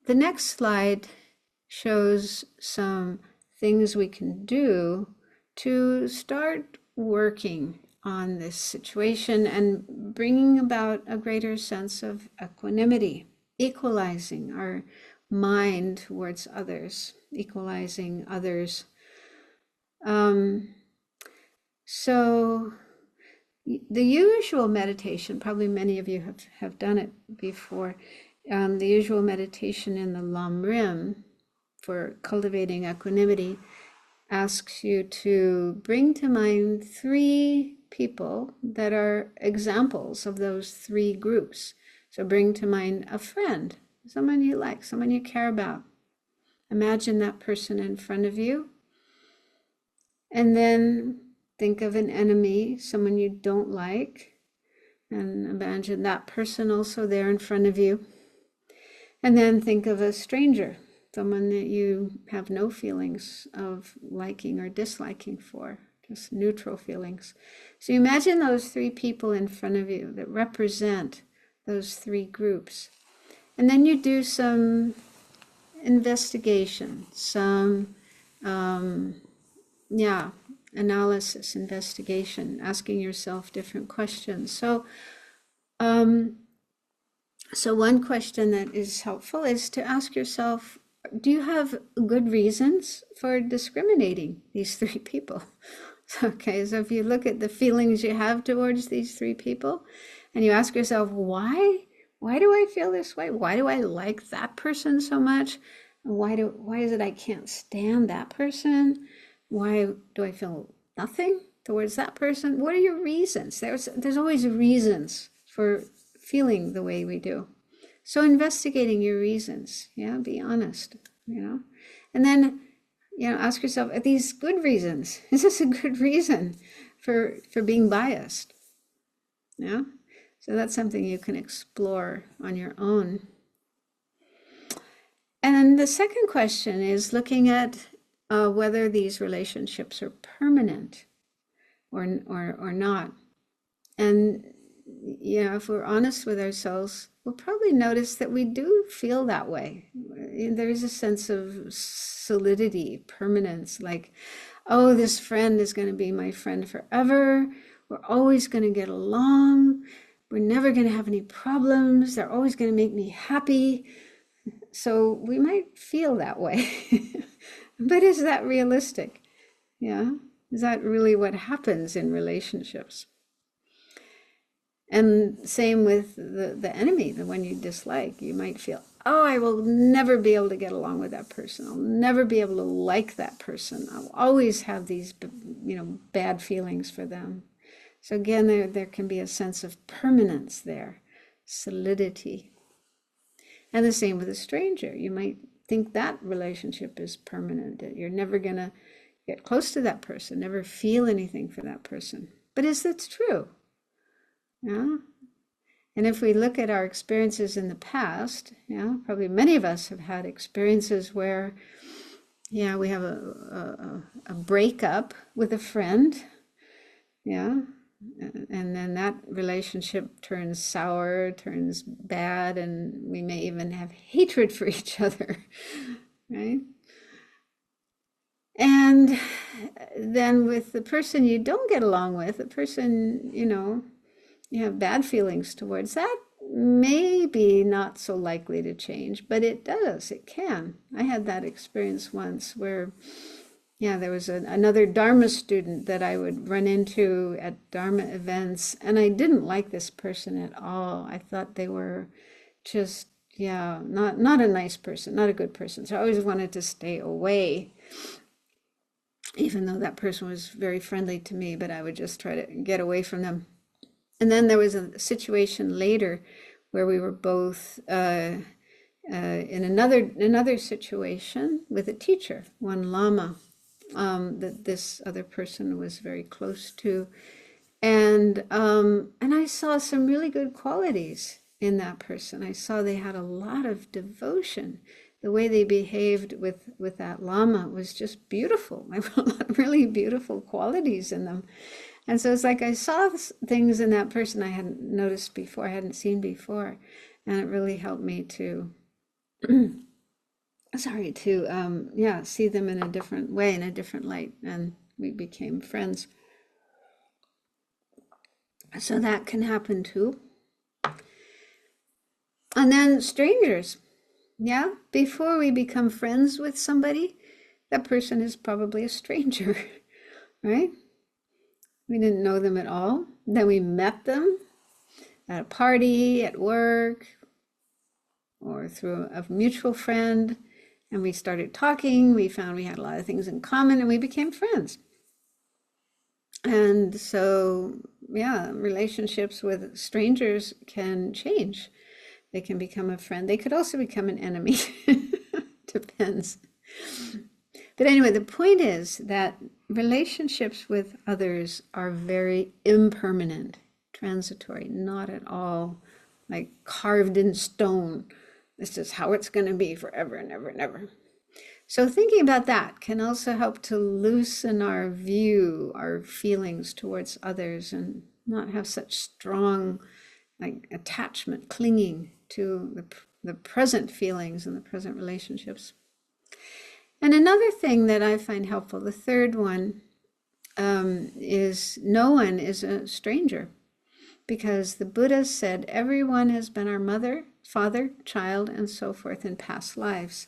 the next slide shows some things we can do to start working on this situation and bringing about a greater sense of equanimity, equalizing our mind towards others, equalizing others. So the usual meditation, probably many of you have done it before, the usual meditation in the Lam Rim for cultivating equanimity asks you to bring to mind 3 people that are examples of those 3 groups. So bring to mind a friend, someone you like, someone you care about. Imagine that person in front of you. And then think of an enemy, someone you don't like, and imagine that person also there in front of you. And then think of a stranger, someone that you have no feelings of liking or disliking for, just neutral feelings. So you imagine those 3 people in front of you that represent those 3 groups. And then you do some investigation, some analysis, investigation, asking yourself different questions. So one question that is helpful is to ask yourself, do you have good reasons for discriminating these 3 people? Okay, so if you look at the feelings you have towards these 3 people and you ask yourself, why do I feel this way? Why do I like that person so much? Why is it I can't stand that person? Why do I feel nothing towards that person? What are your reasons? There's always reasons for feeling the way we do. So investigating your reasons, be honest, and then, ask yourself, are these good reasons? Is this a good reason for being biased? Yeah. So that's something you can explore on your own. And the second question is looking at whether these relationships are permanent or not. And if we're honest with ourselves, we'll probably notice that we do feel that way. There is a sense of solidity, permanence, like, oh, this friend is going to be my friend forever. We're always going to get along. We're never going to have any problems. They're always going to make me happy. So we might feel that way. But is that realistic? Yeah. Is that really what happens in relationships? And same with the enemy, the one you dislike. You might feel, oh, I will never be able to get along with that person. I'll never be able to like that person. I'll always have these, bad feelings for them. So again, there can be a sense of permanence there, solidity. And the same with a stranger. You might think that relationship is permanent, that you're never going to get close to that person, never feel anything for that person. But is that true? Yeah. And if we look at our experiences in the past, probably many of us have had experiences where, we have a breakup with a friend, and then that relationship turns sour, turns bad, and we may even have hatred for each other, right? And then with the person you don't get along with, the person, you have bad feelings towards, that may be not so likely to change, but it does, it can. I had that experience once where, there was another Dharma student that I would run into at Dharma events, and I didn't like this person at all. I thought they were just, not a nice person, not a good person. So I always wanted to stay away, even though that person was very friendly to me, but I would just try to get away from them. And then there was a situation later where we were both in another situation with a teacher, one Lama, that this other person was very close to, and I saw some really good qualities in that person. I saw they had a lot of devotion. The way they behaved with that Lama was just beautiful. There were a lot of really beautiful qualities in them. And so it's like I saw things in that person I hadn't noticed before, I hadn't seen before. And it really helped me to, sorry, to, see them in a different way, in a different light. And we became friends. So that can happen too. And then strangers. Yeah, before we become friends with somebody, that person is probably a stranger, right? We didn't know them at all. Then we met them at a party, at work, or through a mutual friend, and we started talking. We found we had a lot of things in common, and we became friends. And so, yeah, relationships with strangers can change. They can become a friend. They could also become an enemy. Depends. But anyway, the point is that relationships with others are very impermanent, transitory, not at all like carved in stone. This is how it's going to be forever and ever and ever. So thinking about that can also help to loosen our view, our feelings towards others, and not have such strong like attachment, clinging to the present feelings and the present relationships. And another thing that I find helpful, the third one, is no one is a stranger, because the Buddha said everyone has been our mother, father, child, and so forth in past lives.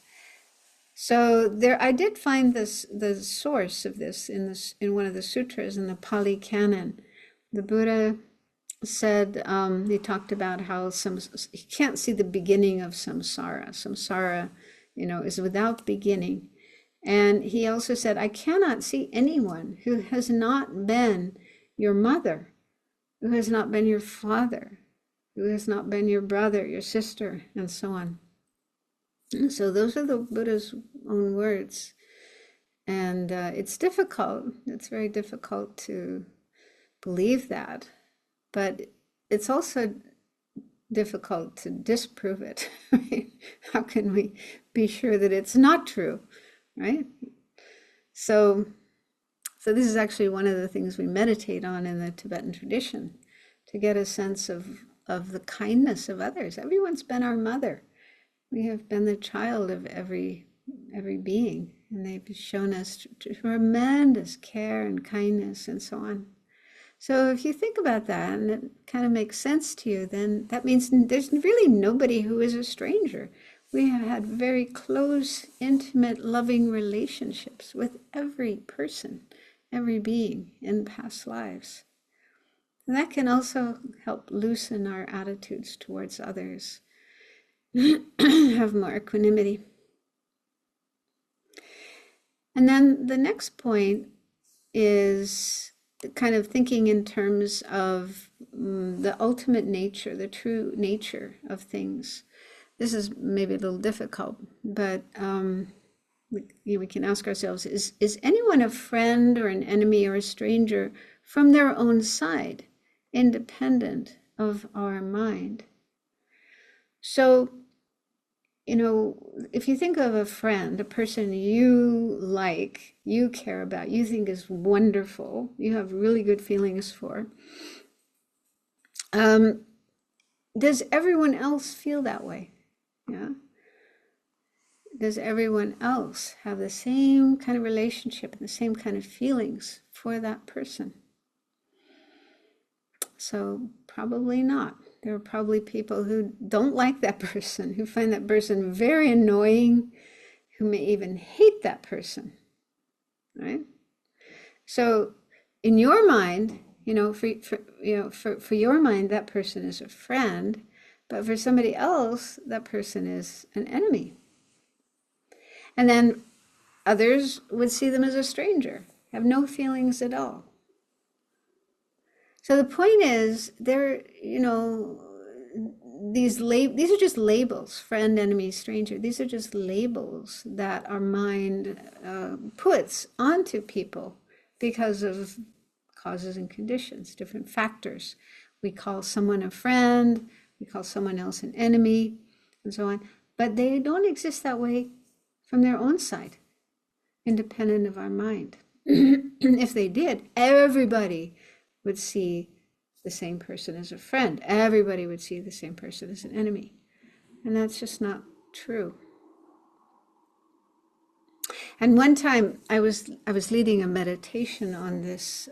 So there, I did find the source of this in one of the sutras in the Pali Canon. The Buddha said, he talked about how he can't see the beginning of samsara. Samsara, is without beginning. And he also said, I cannot see anyone who has not been your mother, who has not been your father, who has not been your brother, your sister, and so on. And so those are the Buddha's own words. And it's difficult. It's very difficult to believe that. But it's also difficult to disprove it. Right? How can we be sure that it's not true? Right? So this is actually one of the things we meditate on in the Tibetan tradition, to get a sense of the kindness of others. Everyone's been our mother. We have been the child of every being, and they've shown us tremendous care and kindness and so on. So if you think about that and it kind of makes sense to you, then that means there's really nobody who is a stranger. We have had very close, intimate, loving relationships with every person, every being in past lives. And that can also help loosen our attitudes towards others, have more equanimity. And then the next point is kind of thinking in terms of the ultimate nature, the true nature of things. This is maybe a little difficult, but we can ask ourselves, is anyone a friend or an enemy or a stranger from their own side, independent of our mind? So, if you think of a friend, a person you like, you care about, you think is wonderful, you have really good feelings for, does everyone else feel that way? Yeah. Does everyone else have the same kind of relationship and the same kind of feelings for that person? So probably not. There are probably people who don't like that person, who find that person very annoying, who may even hate that person, right? So in your mind, for your mind, that person is a friend, but for somebody else, that person is an enemy. And then others would see them as a stranger, have no feelings at all. So the point is, these are just labels: friend, enemy, stranger. These are just labels that our mind puts onto people because of causes and conditions, different factors. We call someone a friend, we call someone else an enemy, and so on. But they don't exist that way from their own side, independent of our mind. If they did, everybody would see the same person as a friend. Everybody would see the same person as an enemy. And that's just not true. And one time I was leading a meditation on this,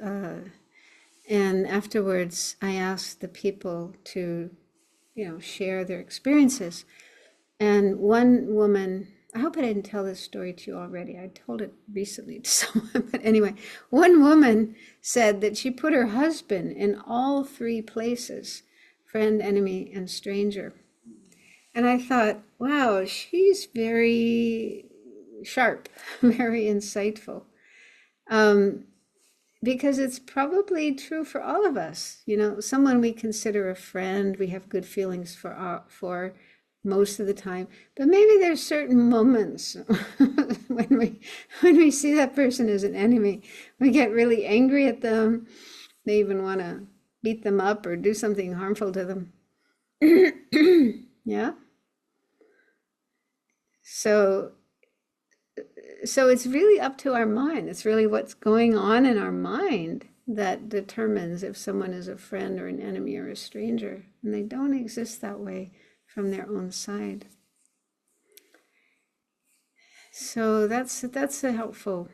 and afterwards I asked the people to, share their experiences. And one woman, I hope I didn't tell this story to you already. I told it recently to someone, but anyway, one woman said that she put her husband in all three places: friend, enemy, and stranger. And I thought, wow, she's very sharp, very insightful. Because it's probably true for all of us. Someone we consider a friend, we have good feelings for most of the time, but maybe there's certain moments when we see that person as an enemy, we get really angry at them. They even want to beat them up or do something harmful to them. Yeah. So it's really up to our mind. It's really what's going on in our mind that determines if someone is a friend or an enemy or a stranger. And they don't exist that way from their own side. So that's a helpful.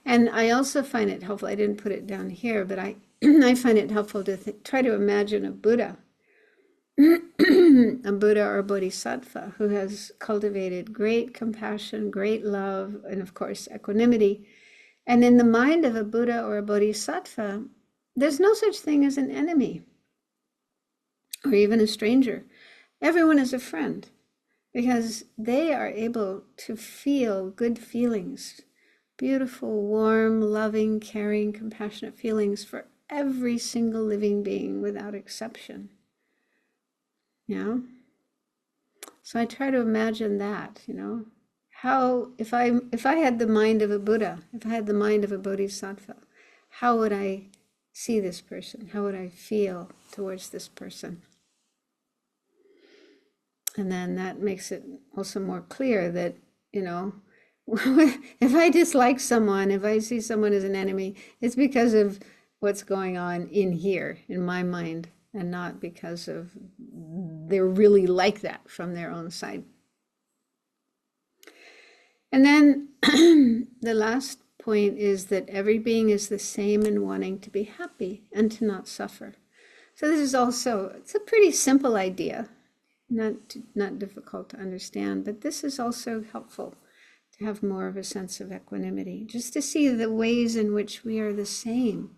And I also find it helpful, I didn't put it down here, but I find it helpful to try to imagine a Buddha. A Buddha or a Bodhisattva who has cultivated great compassion, great love, and of course equanimity. And in the mind of a Buddha or a Bodhisattva, there's no such thing as an enemy or even a stranger. Everyone is a friend because they are able to feel good feelings, beautiful, warm, loving, caring, compassionate feelings for every single living being without exception. Yeah. So I try to imagine that, how, if I had the mind of a Buddha, if I had the mind of a Bodhisattva, how would I see this person? How would I feel towards this person? And then that makes it also more clear that, if I dislike someone, if I see someone as an enemy, it's because of what's going on in here, in my mind, and not because of they're really like that from their own side. And then the last point is that every being is the same in wanting to be happy and to not suffer. So this is also, it's a pretty simple idea, not difficult to understand, but this is also helpful to have more of a sense of equanimity, just to see the ways in which we are the same.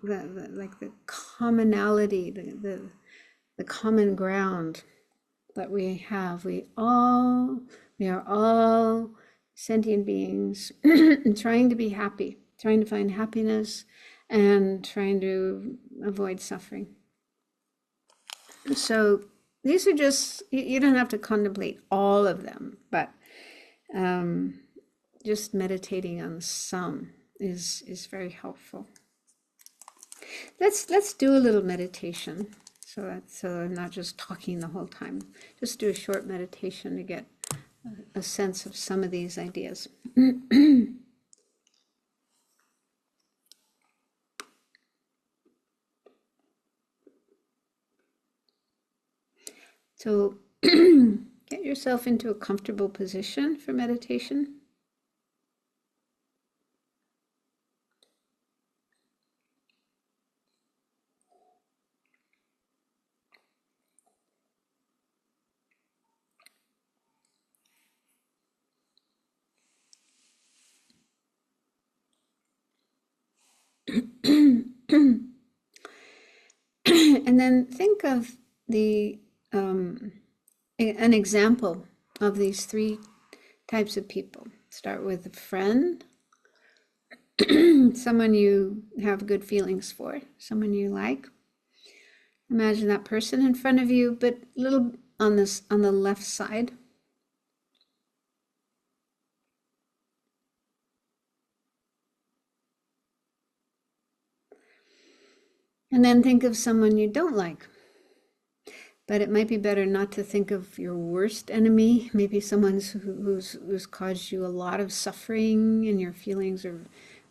Like the commonality, the common ground that we have. We are all sentient beings trying to be happy, trying to find happiness and trying to avoid suffering. So these are just, you don't have to contemplate all of them, but just meditating on some is very helpful. Let's do a little meditation, so I'm not just talking the whole time. Just do a short meditation to get a sense of some of these ideas. So get yourself into a comfortable position for meditation. And then think of an example of these three types of people. Start with a friend, someone you have good feelings for, someone you like. Imagine that person in front of you, but a little on the left side. And then think of someone you don't like. But it might be better not to think of your worst enemy, maybe someone who's caused you a lot of suffering and your feelings are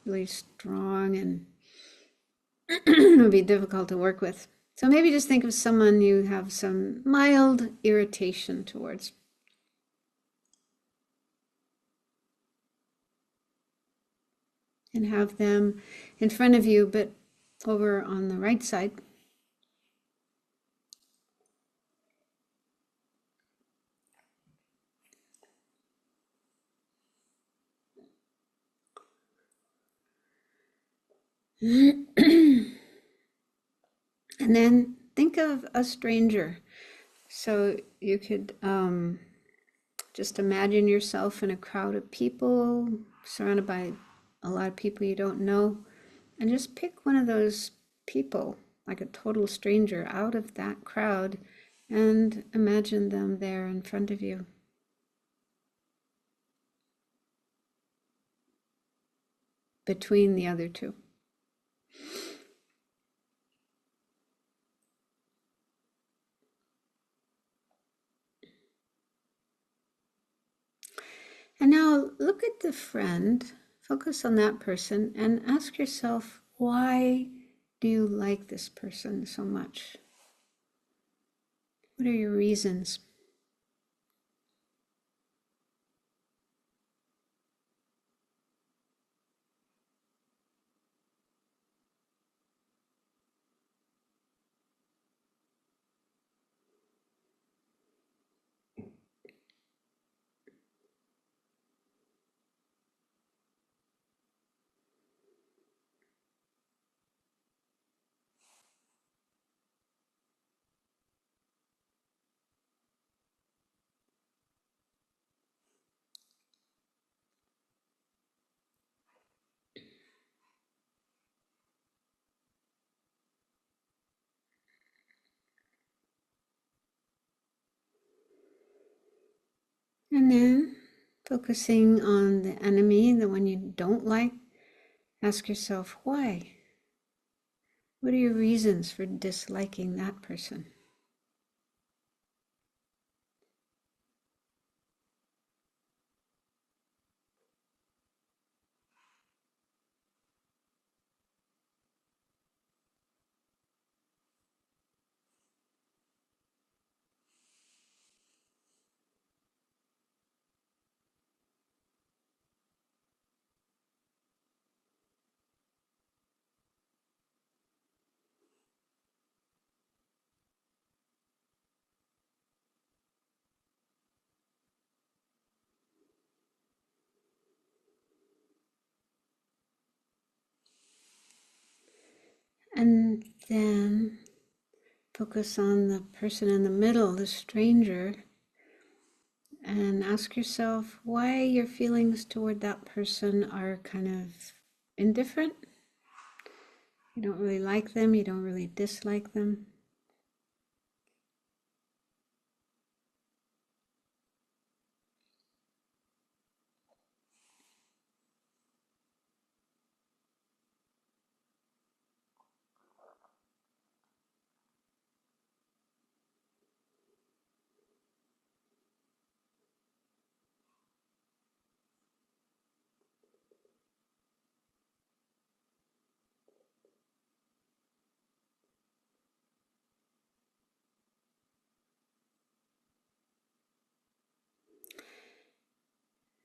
really strong and it would be difficult to work with. So maybe just think of someone you have some mild irritation towards. And have them in front of you, but over on the right side. And then think of a stranger. So you could just imagine yourself in a crowd of people, surrounded by a lot of people you don't know, and just pick one of those people, like a total stranger, out of that crowd and imagine them there in front of you. Between the other two. And now look at the friend, focus on that person, and ask yourself, why do you like this person so much? What are your reasons? And then focusing on the enemy, the one you don't like, ask yourself, why? What are your reasons for disliking that person? And then focus on the person in the middle, the stranger, and ask yourself why your feelings toward that person are kind of indifferent. You don't really like them, you don't really dislike them.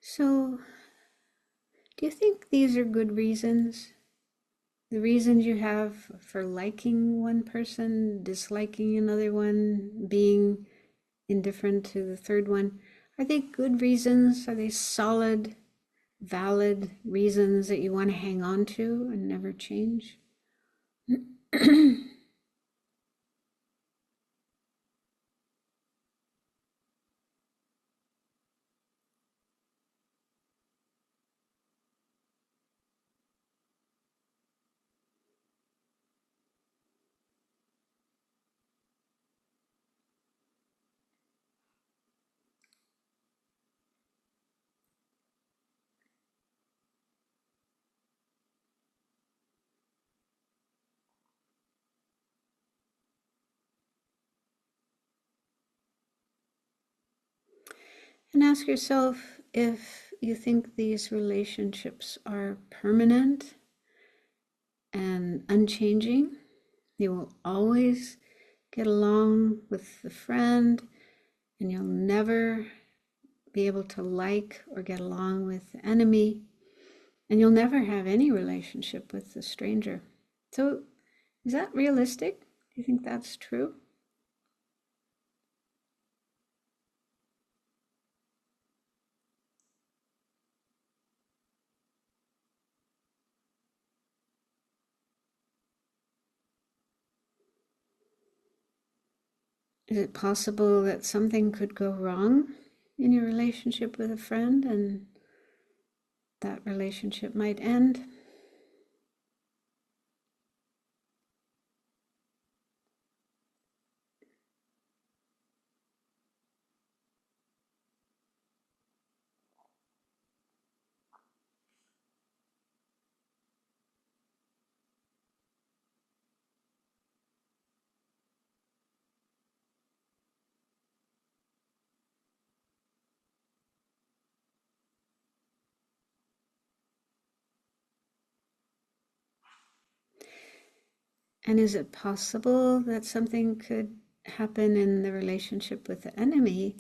So, do you think these are good reasons? The reasons you have for liking one person, disliking another one, being indifferent to the third one, are they good reasons? Are they solid, valid reasons that you want to hang on to and never change? And ask yourself if you think these relationships are permanent and unchanging, You will always get along with the friend, and you'll never be able to like or get along with the enemy, and you'll never have any relationship with the stranger. So is that realistic? Do you think that's true? Is it possible that something could go wrong in your relationship with a friend and that relationship might end? And is it possible that something could happen in the relationship with the enemy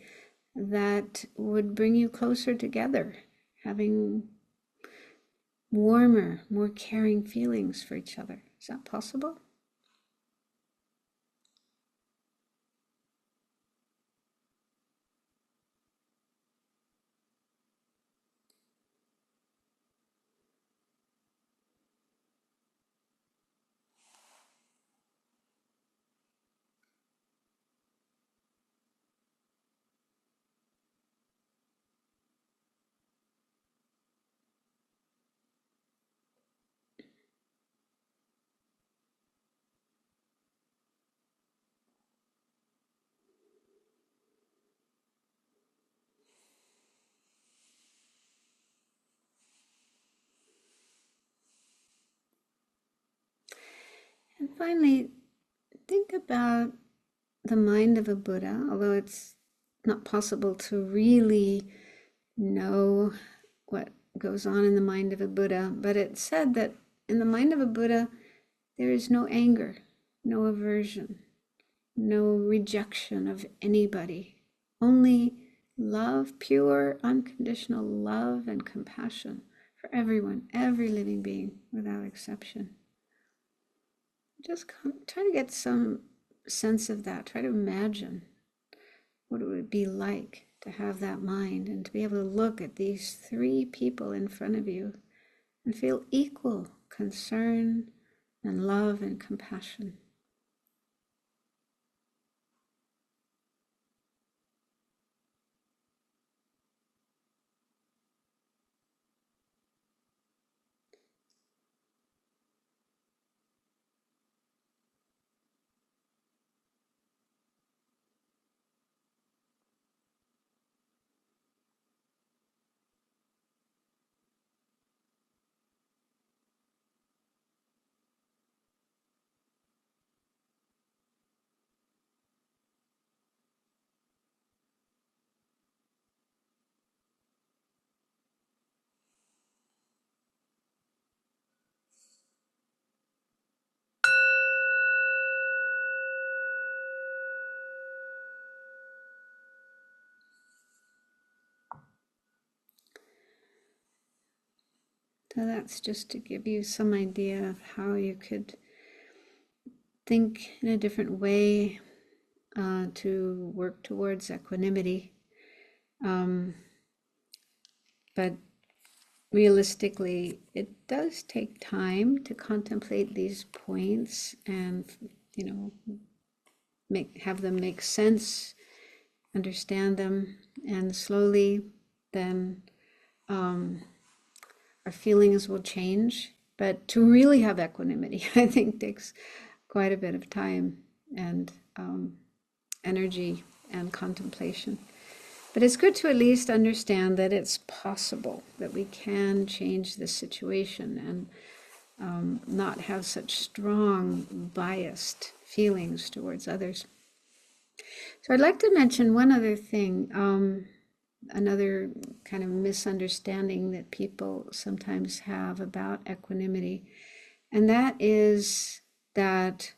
that would bring you closer together, having warmer, more caring feelings for each other? Is that possible? And finally, think about the mind of a Buddha, although it's not possible to really know what goes on in the mind of a Buddha, but it's said that in the mind of a Buddha, there is no anger, no aversion, no rejection of anybody, only love, pure, unconditional love and compassion for everyone, every living being without exception. Just try to get some sense of that. Try to imagine what it would be like to have that mind and to be able to look at these three people in front of you and feel equal concern and love and compassion. So that's just to give you some idea of how you could think in a different way to work towards equanimity. But realistically, it does take time to contemplate these points and, have them make sense, understand them, and slowly then our feelings will change. But to really have equanimity, I think takes quite a bit of time and energy and contemplation. But it's good to at least understand that it's possible, that we can change the situation and not have such strong, biased feelings towards others. So I'd like to mention one other thing, another kind of misunderstanding that people sometimes have about equanimity, and that is that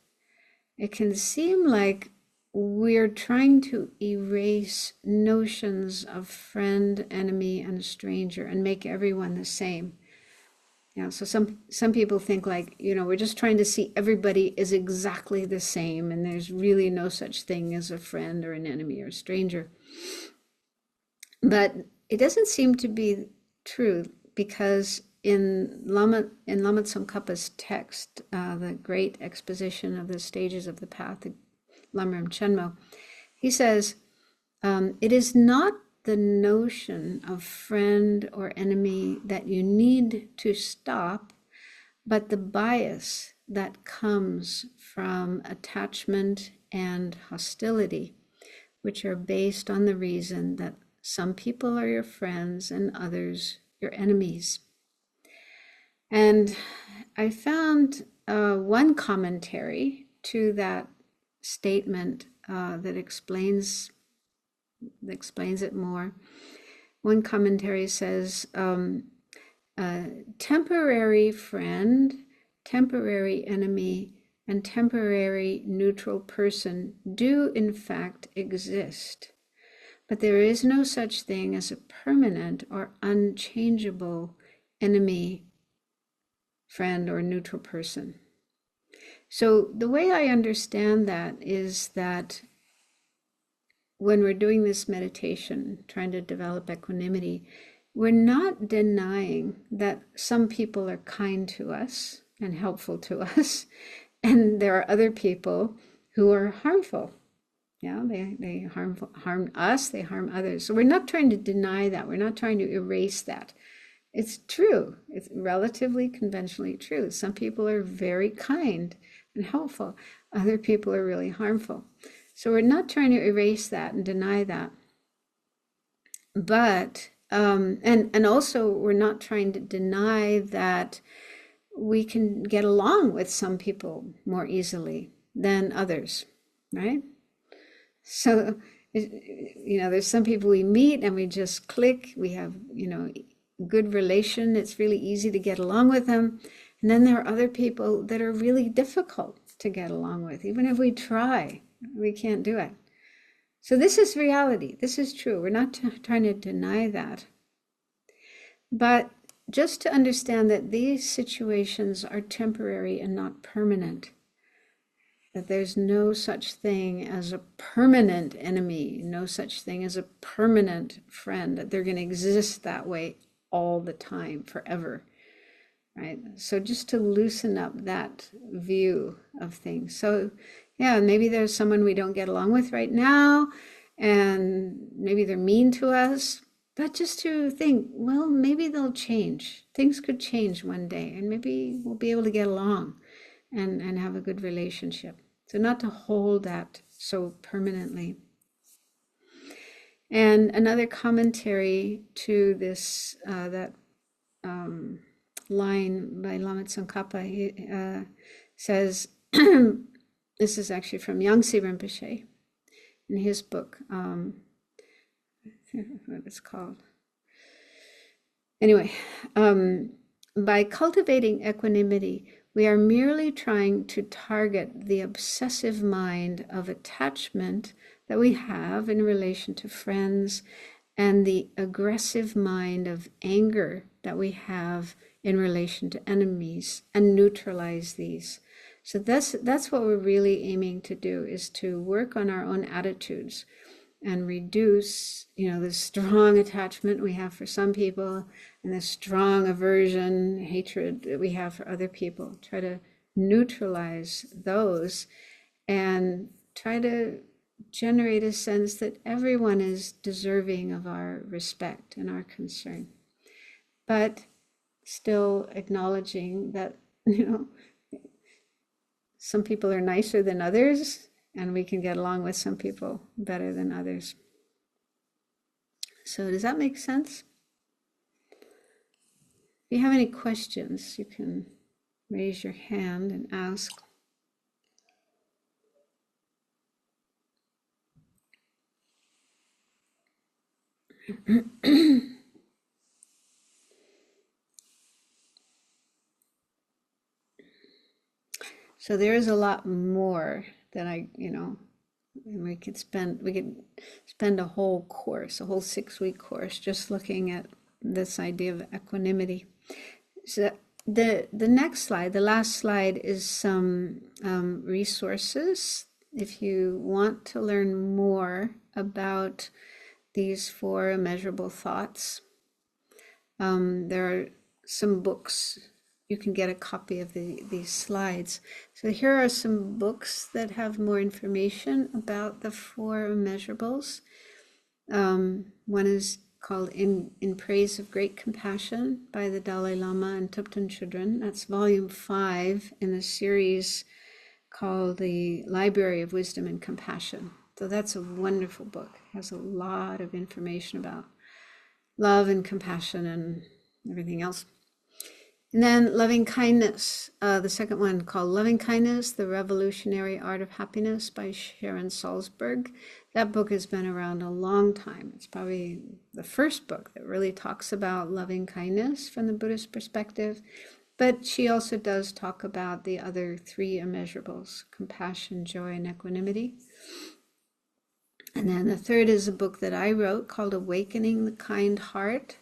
it can seem like we're trying to erase notions of friend, enemy, and stranger and make everyone the same. So some people think like, we're just trying to see everybody is exactly the same, and there's really no such thing as a friend or an enemy or a stranger. But it doesn't seem to be true, because in Lama Tsongkhapa's text, the great exposition of the stages of the path, the Lamrim Chenmo, he says, it is not the notion of friend or enemy that you need to stop, but the bias that comes from attachment and hostility, which are based on the reason that some people are your friends and others your enemies. And I found one commentary to that statement that explains it more. One commentary says, temporary friend, temporary enemy, and temporary neutral person do in fact exist, but there is no such thing as a permanent or unchangeable enemy, friend, or neutral person. So the way I understand that is that when we're doing this meditation, trying to develop equanimity, we're not denying that some people are kind to us and helpful to us, and there are other people who are harmful. They harm us, they harm others. So we're not trying to deny that. We're not trying to erase that. It's true. It's relatively conventionally true. Some people are very kind and helpful. Other people are really harmful. So we're not trying to erase that and deny that. But, and also we're not trying to deny that we can get along with some people more easily than others, right? So, there's some people we meet and we just click. We have, good relation. It's really easy to get along with them. And then there are other people that are really difficult to get along with. Even if we try, we can't do it. So this is reality. This is true. We're not trying to deny that. But just to understand that these situations are temporary and not permanent. That there's no such thing as a permanent enemy, no such thing as a permanent friend, that they're going to exist that way all the time, forever, right? So just to loosen up that view of things. So yeah, maybe there's someone we don't get along with right now, and maybe they're mean to us, but just to think, well, maybe they'll change. Things could change one day, and maybe we'll be able to get along and have a good relationship. So not to hold that so permanently. And another commentary to this, that line by Lama Tsongkhapa, he says, this is actually from Yangtze Rinpoche in his book, I forget what it's called. Anyway, by cultivating equanimity, we are merely trying to target the obsessive mind of attachment that we have in relation to friends, and the aggressive mind of anger that we have in relation to enemies, and neutralize these. So that's what we're really aiming to do, is to work on our own attitudes and reduce, the strong attachment we have for some people and the strong aversion, hatred that we have for other people. Try to neutralize those and try to generate a sense that everyone is deserving of our respect and our concern. But still acknowledging that, some people are nicer than others, and we can get along with some people better than others. So does that make sense? If you have any questions, you can raise your hand and ask. So there is a lot more that and we could spend a whole course, a whole 6-week course, just looking at this idea of equanimity. So the next slide, the last slide, is some resources. If you want to learn more about these 4 immeasurable thoughts, there are some books. You can get a copy of these slides. So here are some books that have more information about the 4 immeasurables. One is called In Praise of Great Compassion by the Dalai Lama and Thupten Chodron. That's volume 5 in the series called The Library of Wisdom and Compassion. So that's a wonderful book. It has a lot of information about love and compassion and everything else. And then Loving Kindness, the second one, called Loving Kindness, The Revolutionary Art of Happiness by Sharon Salzberg. That book has been around a long time. It's probably the first book that really talks about loving kindness from the Buddhist perspective. But she also does talk about the other 3 immeasurables: compassion, joy, and equanimity. And then the third is a book that I wrote called Awakening the Kind Heart.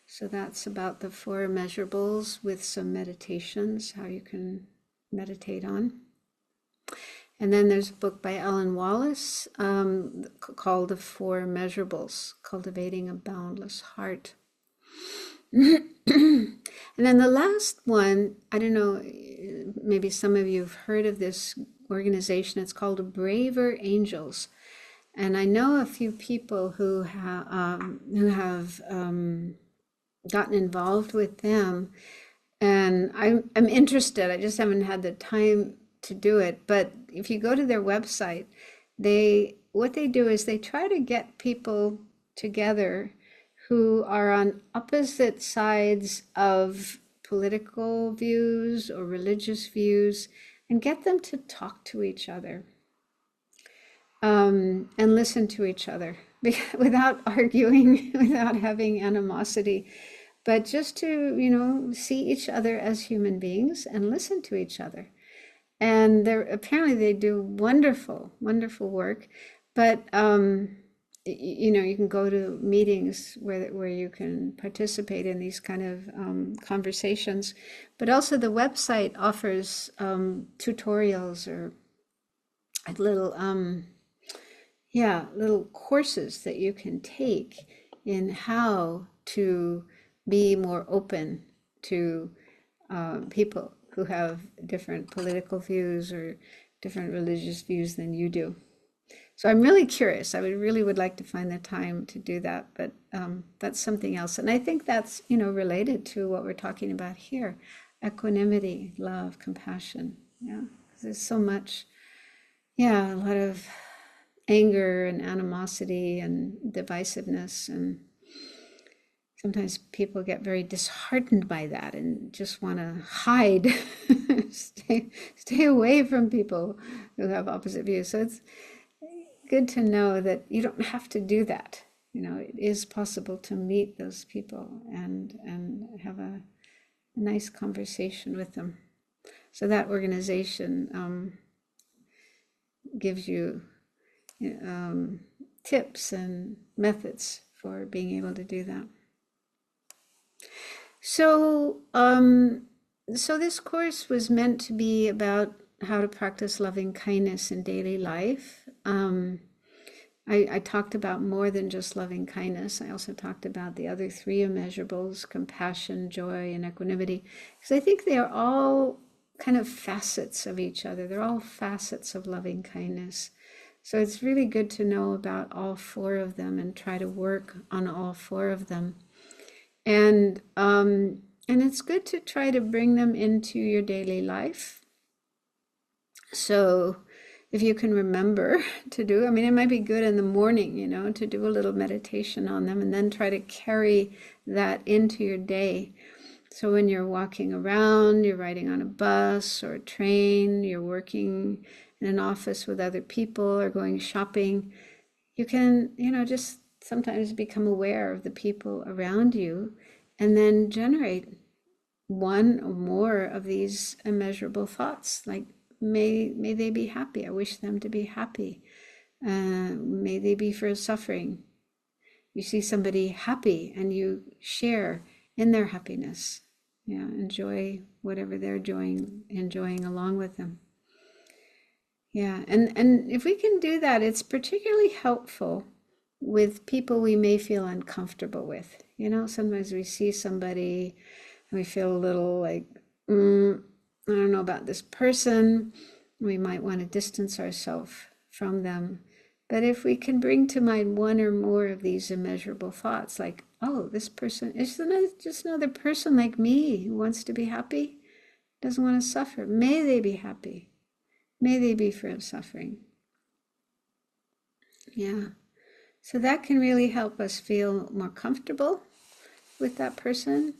So that's about the 4 immeasurables with some meditations, how you can meditate on. And then there's a book by Ellen Wallace called The 4 Immeasurables, Cultivating a Boundless Heart. And then the last one, I don't know, maybe some of you have heard of this organization. It's called Braver Angels. And I know a few people who have gotten involved with them, and I'm interested. I just haven't had the time to do it. But if you go to their website, what they do is they try to get people together who are on opposite sides of political views or religious views, and get them to talk to each other and listen to each other without arguing, without having animosity, but just to, see each other as human beings and listen to each other. And apparently they do wonderful, wonderful work. But you can go to meetings where you can participate in these kind of conversations. But also the website offers tutorials or little little courses that you can take in how to be more open to people who have different political views or different religious views than you do. So I'm really curious. I really would like to find the time to do that, but that's something else. And I think that's, related to what we're talking about here: equanimity, love, compassion. Yeah, there's so much, a lot of anger and animosity and divisiveness, and sometimes people get very disheartened by that and just want to hide, stay away from people who have opposite views. So it's good to know that you don't have to do that. It is possible to meet those people and have a nice conversation with them. So that organization gives you tips and methods for being able to do that. So this course was meant to be about how to practice loving kindness in daily life. I talked about more than just loving kindness. I also talked about the other 3 immeasurables: compassion, joy, and equanimity, because I think they are all kind of facets of each other. They're all facets of loving kindness. So it's really good to know about all 4 of them and try to work on all 4 of them. And it's good to try to bring them into your daily life. So if you can remember to do, it might be good in the morning, to do a little meditation on them and then try to carry that into your day. So when you're walking around, you're riding on a bus or a train, you're working in an office with other people or going shopping, you can, just sometimes become aware of the people around you and then generate one or more of these immeasurable thoughts, like may they be happy. I wish them to be happy. May they be free of suffering. You see somebody happy and you share in their happiness. Yeah, enjoy whatever they're enjoying along with them. Yeah, and if we can do that, it's particularly helpful with people we may feel uncomfortable with. You know, sometimes we see somebody and we feel a little like, I don't know about this person. We might want to distance ourselves from them. But if we can bring to mind one or more of these immeasurable thoughts, like, oh, this person is just another person like me who wants to be happy, doesn't want to suffer. May they be happy. May they be free of suffering. Yeah. So that can really help us feel more comfortable with that person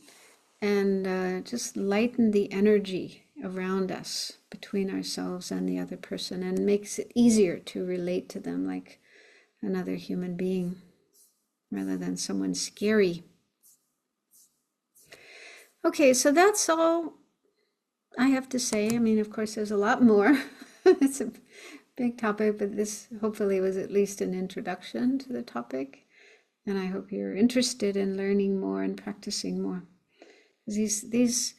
and just lighten the energy around us between ourselves and the other person, and makes it easier to relate to them like another human being rather than someone scary. Okay, so that's all I have to say. I mean, of course, there's a lot more. It's a big topic, but this hopefully was at least an introduction to the topic. And I hope you're interested in learning more and practicing more. These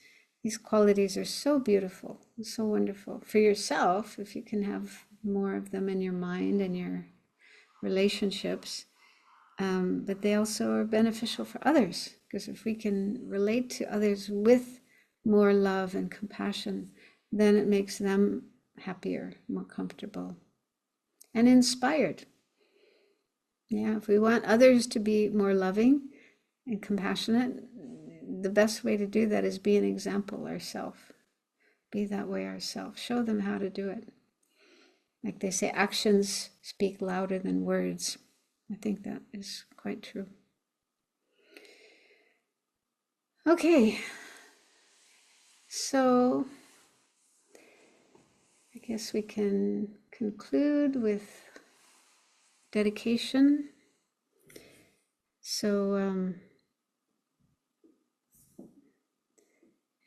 qualities are so beautiful, so wonderful for yourself, if you can have more of them in your mind and your relationships. But they also are beneficial for others, because if we can relate to others with more love and compassion, then it makes them happier, more comfortable, and inspired. Yeah, if we want others to be more loving and compassionate, the best way to do that is be an example ourselves. Be that way ourselves. Show them how to do it. Like they say, actions speak louder than words. I think that is quite true. Okay, so I guess we can conclude with dedication. So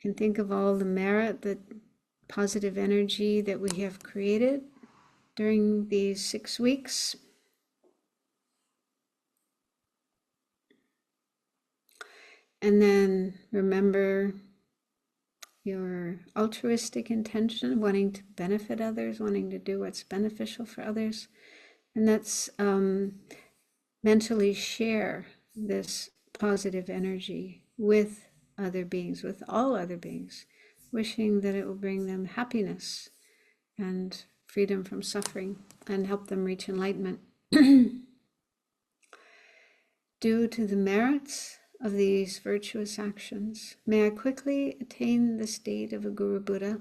you can think of all the merit, the positive energy that we have created during these 6 weeks. And then remember your altruistic intention, wanting to benefit others, wanting to do what's beneficial for others. And that's mentally share this positive energy with other beings, with all other beings, wishing that it will bring them happiness and freedom from suffering and help them reach enlightenment. Due to the merits of these virtuous actions, may I quickly attain the state of a Guru Buddha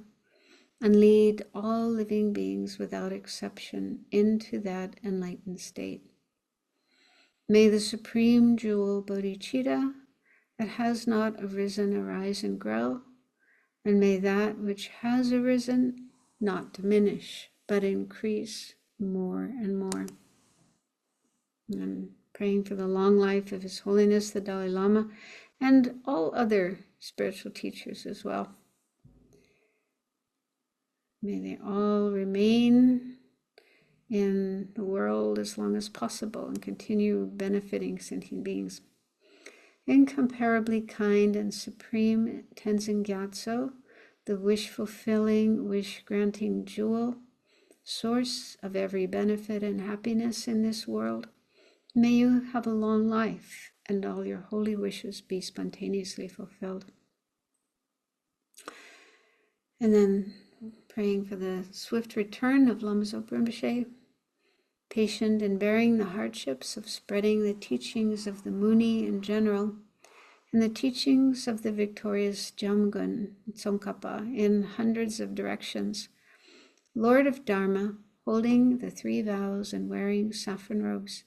and lead all living beings without exception into that enlightened state. May the supreme jewel bodhicitta that has not arisen arise and grow, and may that which has arisen not diminish, but increase more and more. And praying for the long life of His Holiness the Dalai Lama and all other spiritual teachers as well. May they all remain in the world as long as possible and continue benefiting sentient beings. Incomparably kind and supreme Tenzin Gyatso, the wish-fulfilling, wish-granting jewel, source of every benefit and happiness in this world, may you have a long life and all your holy wishes be spontaneously fulfilled. And then praying for the swift return of Lama Zopa Rinpoche, patient in bearing the hardships of spreading the teachings of the Muni in general, and the teachings of the victorious Jamgun Tsongkhapa in hundreds of directions. Lord of Dharma, holding the 3 vows and wearing saffron robes,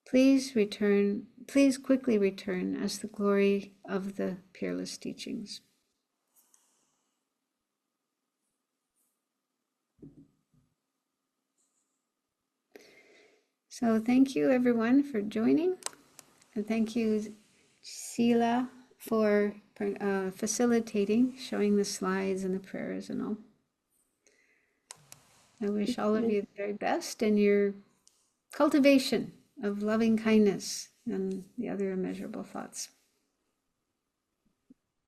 please quickly return as the glory of the peerless teachings. So thank you everyone for joining, and thank you Sila for facilitating, showing the slides and the prayers and all. I wish all of you the very best in your cultivation of loving kindness and the other immeasurable thoughts.